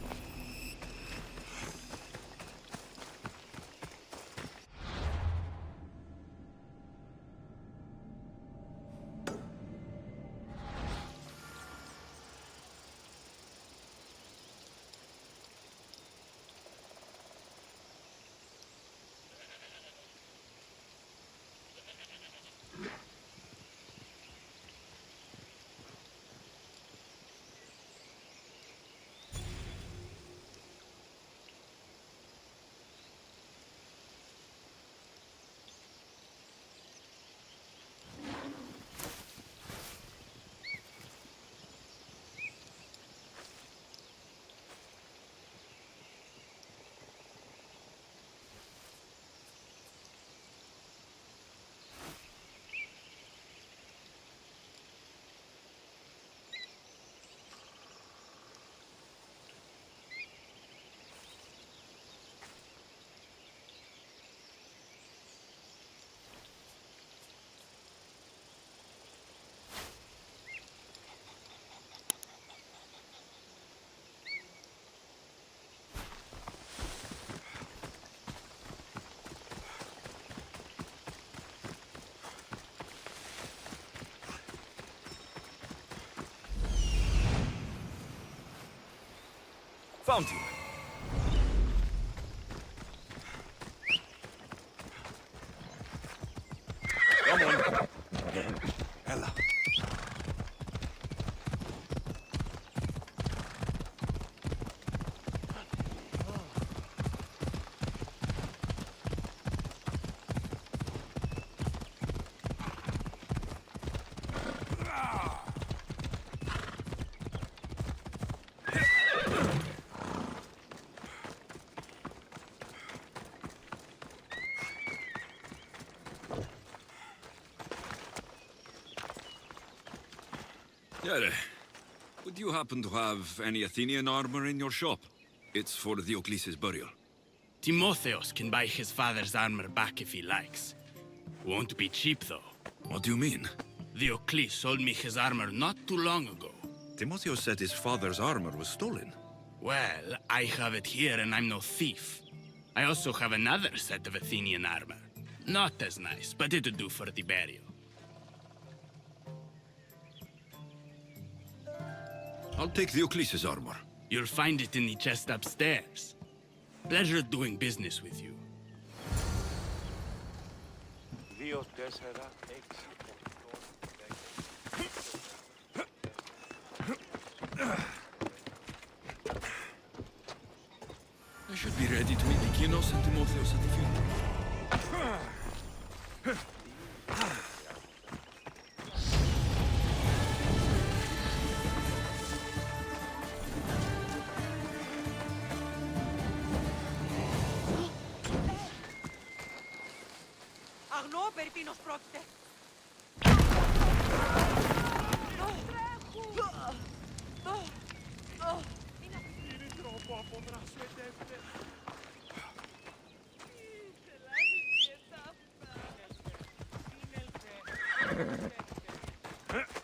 Found you. Come on. Ella. Yere, would you happen to have any Athenian armor in your shop? It's for Diocles' burial. Timotheus can buy his father's armor back if he likes. Won't be cheap, though. What do you mean? Diocles sold me his armor not too long ago. Timotheus said his father's armor was stolen. Well, I have it here and I'm no thief. I also have another set of Athenian armor. Not as nice, but it'll do for the burial. I'll take Diocles' armor. You'll find it in the chest upstairs. Pleasure doing business with you. 2, 4, 6, 8. I should be ready to meet Alexios and Timotheus at the funeral. Αγνώ περί τίνος πρόκειται. Είναι τρόπο αποδράσετε.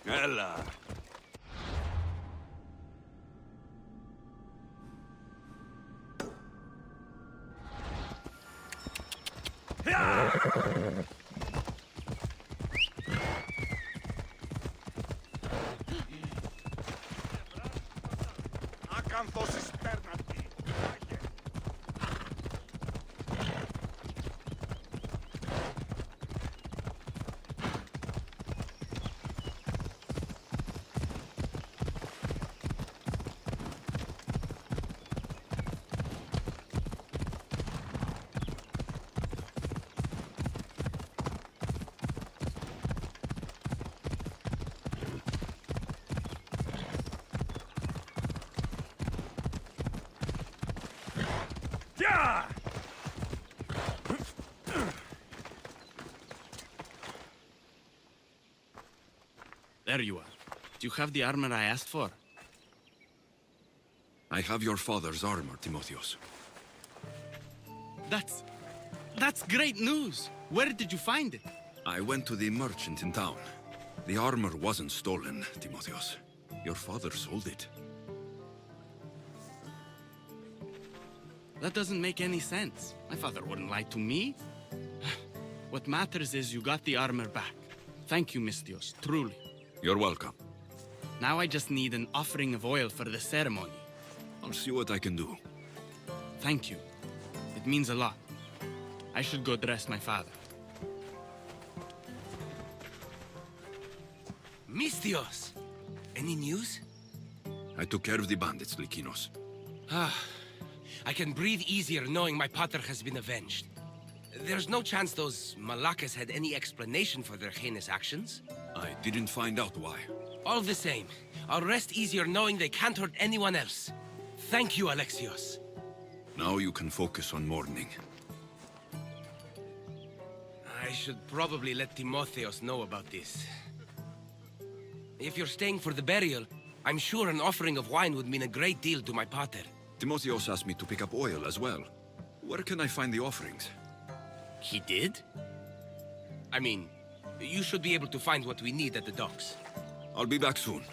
Έλα. Ακάνθος εισπέρνατη. There you are. Do you have the armor I asked for? I have your father's armor, Timotheus. That's great news! Where did you find it? I went to the merchant in town. The armor wasn't stolen, Timotheus. Your father sold it. That doesn't make any sense. My father wouldn't lie to me. What matters is you got the armor back. Thank you, Misthios, truly. You're welcome. Now I just need an offering of oil for the ceremony. I'll see what I can do. Thank you. It means a lot. I should go dress my father. Misthios! Any news? I took care of the bandits, Lykinos. I can breathe easier knowing my pater has been avenged. There's no chance those Malakas had any explanation for their heinous actions? I didn't find out why. All the same, I'll rest easier knowing they can't hurt anyone else. Thank you, Alexios. Now you can focus on mourning. I should probably let Timotheos know about this. If you're staying for the burial, I'm sure an offering of wine would mean a great deal to my pater. Timotheos asked me to pick up oil as well. Where can I find the offerings? He did? I mean, you should be able to find what we need at the docks. I'll be back soon.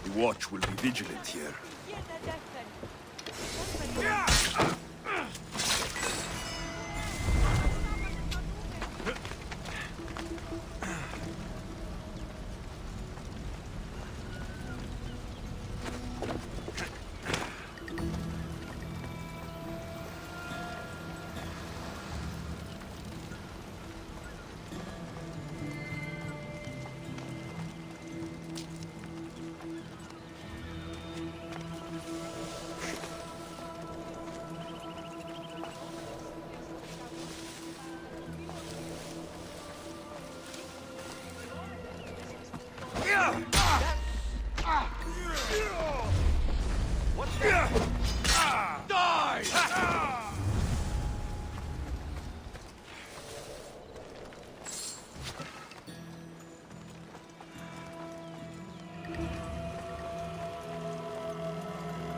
The watch will be vigilant here.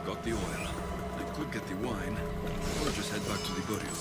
Got the oil. I could get the wine, or just head back to the burial.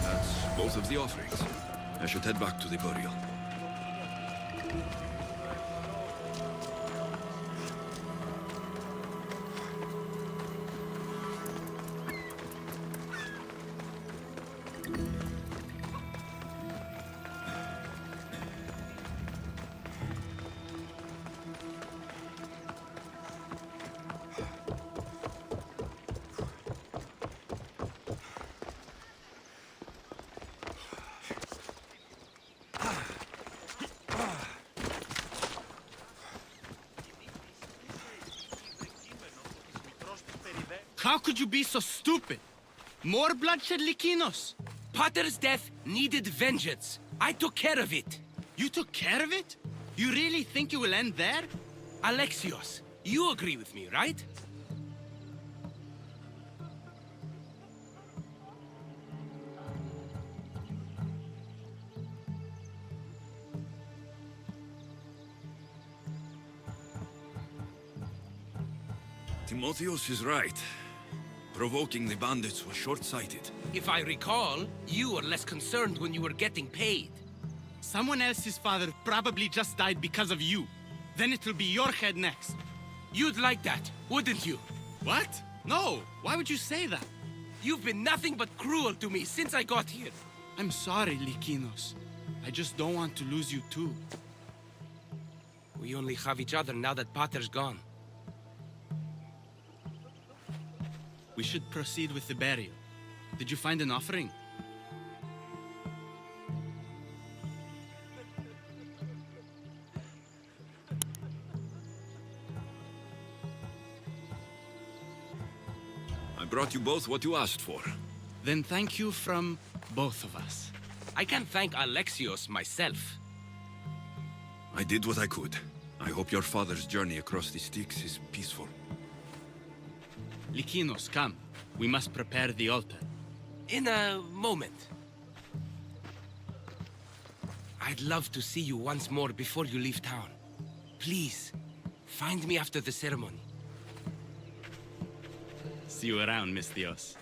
That's both of the offerings. I should head back to the burial. How could you be so stupid? More bloodshed, Lykinos? Potter's death needed vengeance. I took care of it. You took care of it? You really think it will end there? Alexios, you agree with me, right? Timotheos is right. Provoking the bandits was short-sighted. If I recall, you were less concerned when you were getting paid. Someone else's father probably just died because of you. Then it will be your head next. You'd like that, wouldn't you? What? No, why would you say that? You've been nothing but cruel to me since I got here. I'm sorry, Lykinos. I just don't want to lose you too. We only have each other now that Potter's gone. We should proceed with the burial. Did you find an offering? I brought you both what you asked for. Then thank you from both of us. I can't thank Alexios myself. I did what I could. I hope your father's journey across the Styx is peaceful. Lykinos, come. We must prepare the altar. In a moment. I'd love to see you once more before you leave town. Please, find me after the ceremony. See you around, Misthios.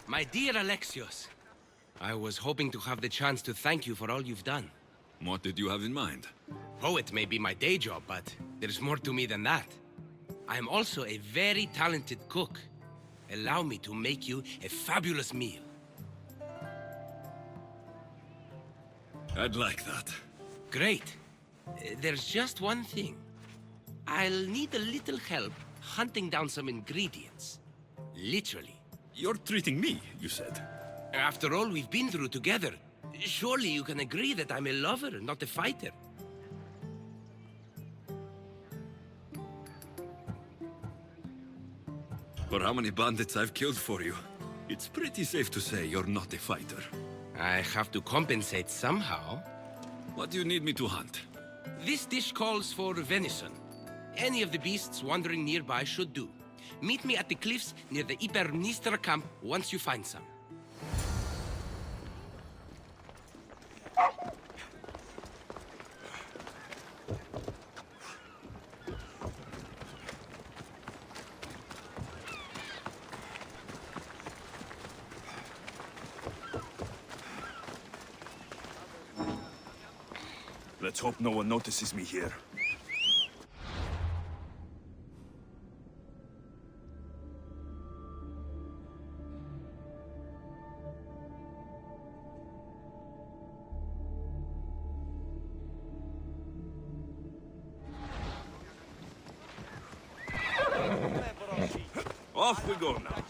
My dear Alexios, I was hoping to have the chance to thank you for all you've done. What did you have in mind? Poet may be my day job, but there's more to me than that. I am also a very talented cook. Allow me to make you a fabulous meal. I'd like that. Great. There's just one thing. I'll need a little help hunting down some ingredients. Literally. You're treating me, you said. After all we've been through together, surely you can agree that I'm a lover, not a fighter. For how many bandits I've killed for you, it's pretty safe to say you're not a fighter. I have to compensate somehow. What do you need me to hunt? This dish calls for venison. Any of the beasts wandering nearby should do. Meet me at the cliffs near the Ipernistra camp once you find some. Let's hope no one notices me here. Off we go now.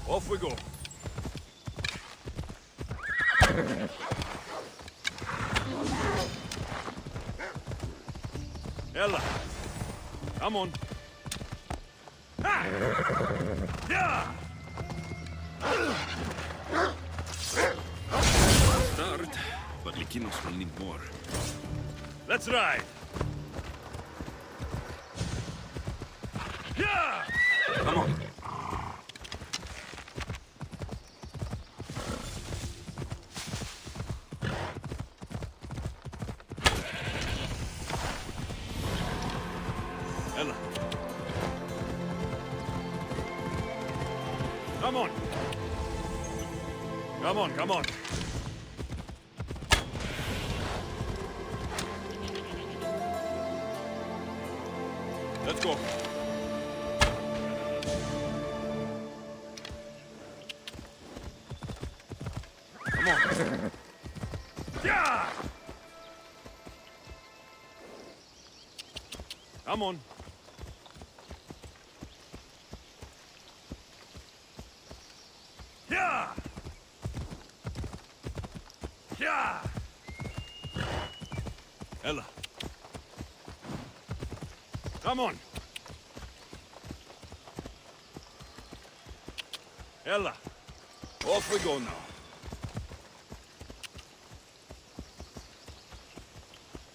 Off we go. Ella, come on. Yeah. Start, but Likinos will need more. Let's ride. Yeah. Come on. Ella. Come on. Come on, come on. Let's go. Come on. Yeah! Come on. Yeah! Yeah! Ella. Come on. Ella. Off we go now.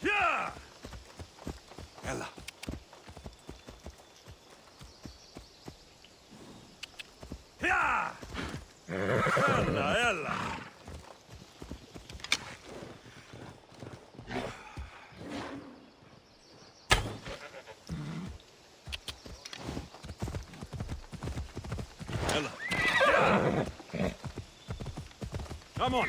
Yeah! Ella. Yeah! Ella, Ella. Ella. Yeah! Come on.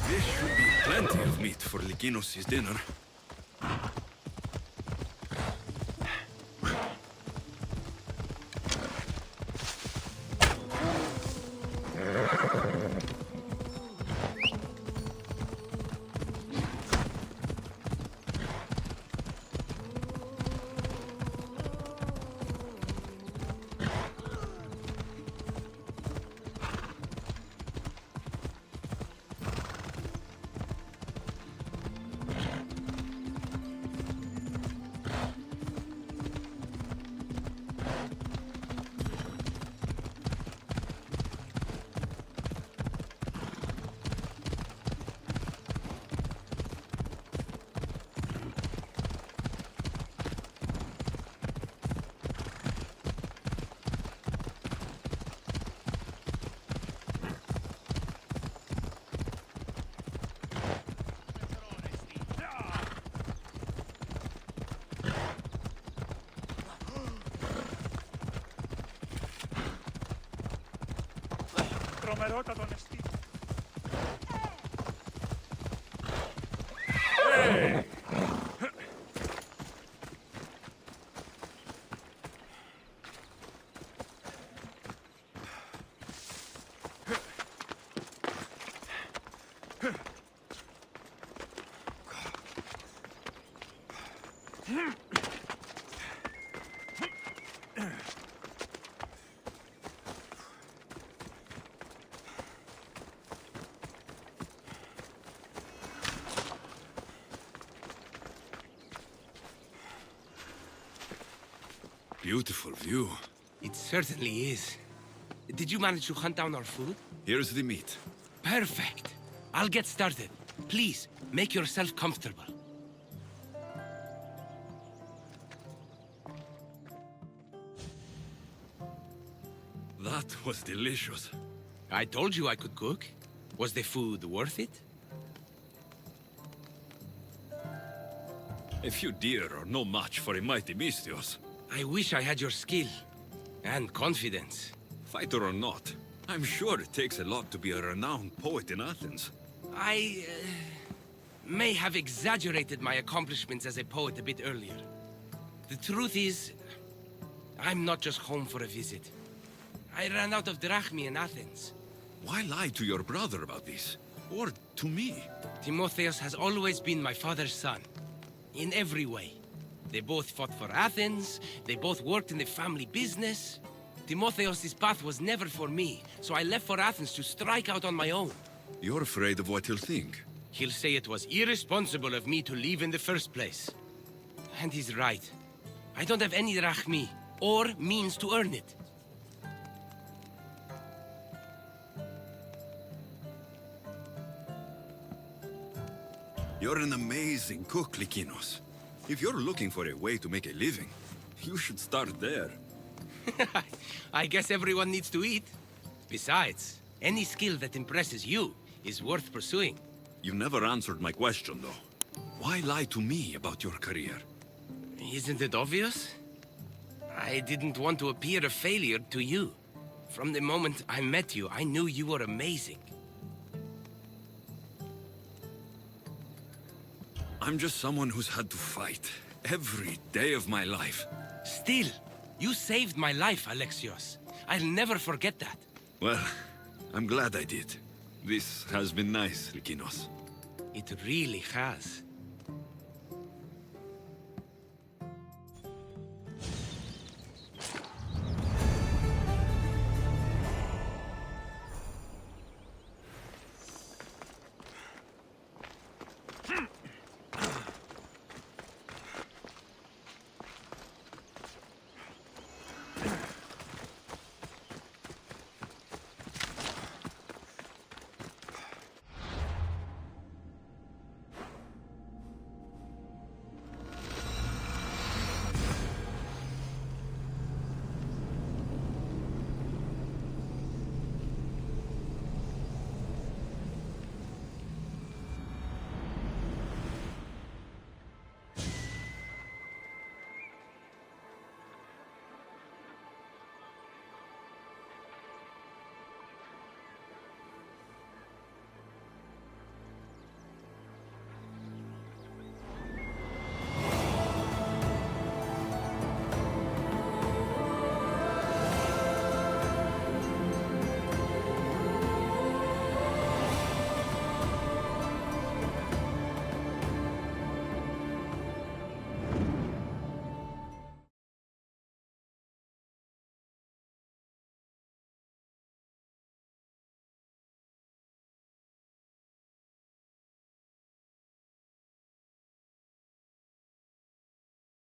This should be plenty of meat for Likinos' dinner. τρομερότατο νεστή. Beautiful view. It certainly is. Did you manage to hunt down our food? Here's the meat. Perfect. I'll get started. Please, make yourself comfortable. That was delicious. I told you I could cook. Was the food worth it? A few deer are no match for a mighty Mystios. I wish I had your skill. And confidence. Fighter or not, I'm sure it takes a lot to be a renowned poet in Athens. I may have exaggerated my accomplishments as a poet a bit earlier. The truth is, I'm not just home for a visit. I ran out of drachmi in Athens. Why lie to your brother about this? Or to me? Timotheos has always been my father's son. In every way. They both fought for Athens, they both worked in the family business. Timotheos' path was never for me, so I left for Athens to strike out on my own. You're afraid of what he'll think. He'll say it was irresponsible of me to leave in the first place. And he's right. I don't have any drachmi, or means to earn it. You're an amazing cook, Lykinos. If you're looking for a way to make a living, you should start there. I guess everyone needs to eat. Besides, any skill that impresses you is worth pursuing. You never answered my question, though. Why lie to me about your career? Isn't it obvious? I didn't want to appear a failure to you. From the moment I met you, I knew you were amazing. I'm just someone who's had to fight every day of my life. Still, you saved my life, Alexios. I'll never forget that. Well, I'm glad I did. This has been nice, Lykinos. It really has.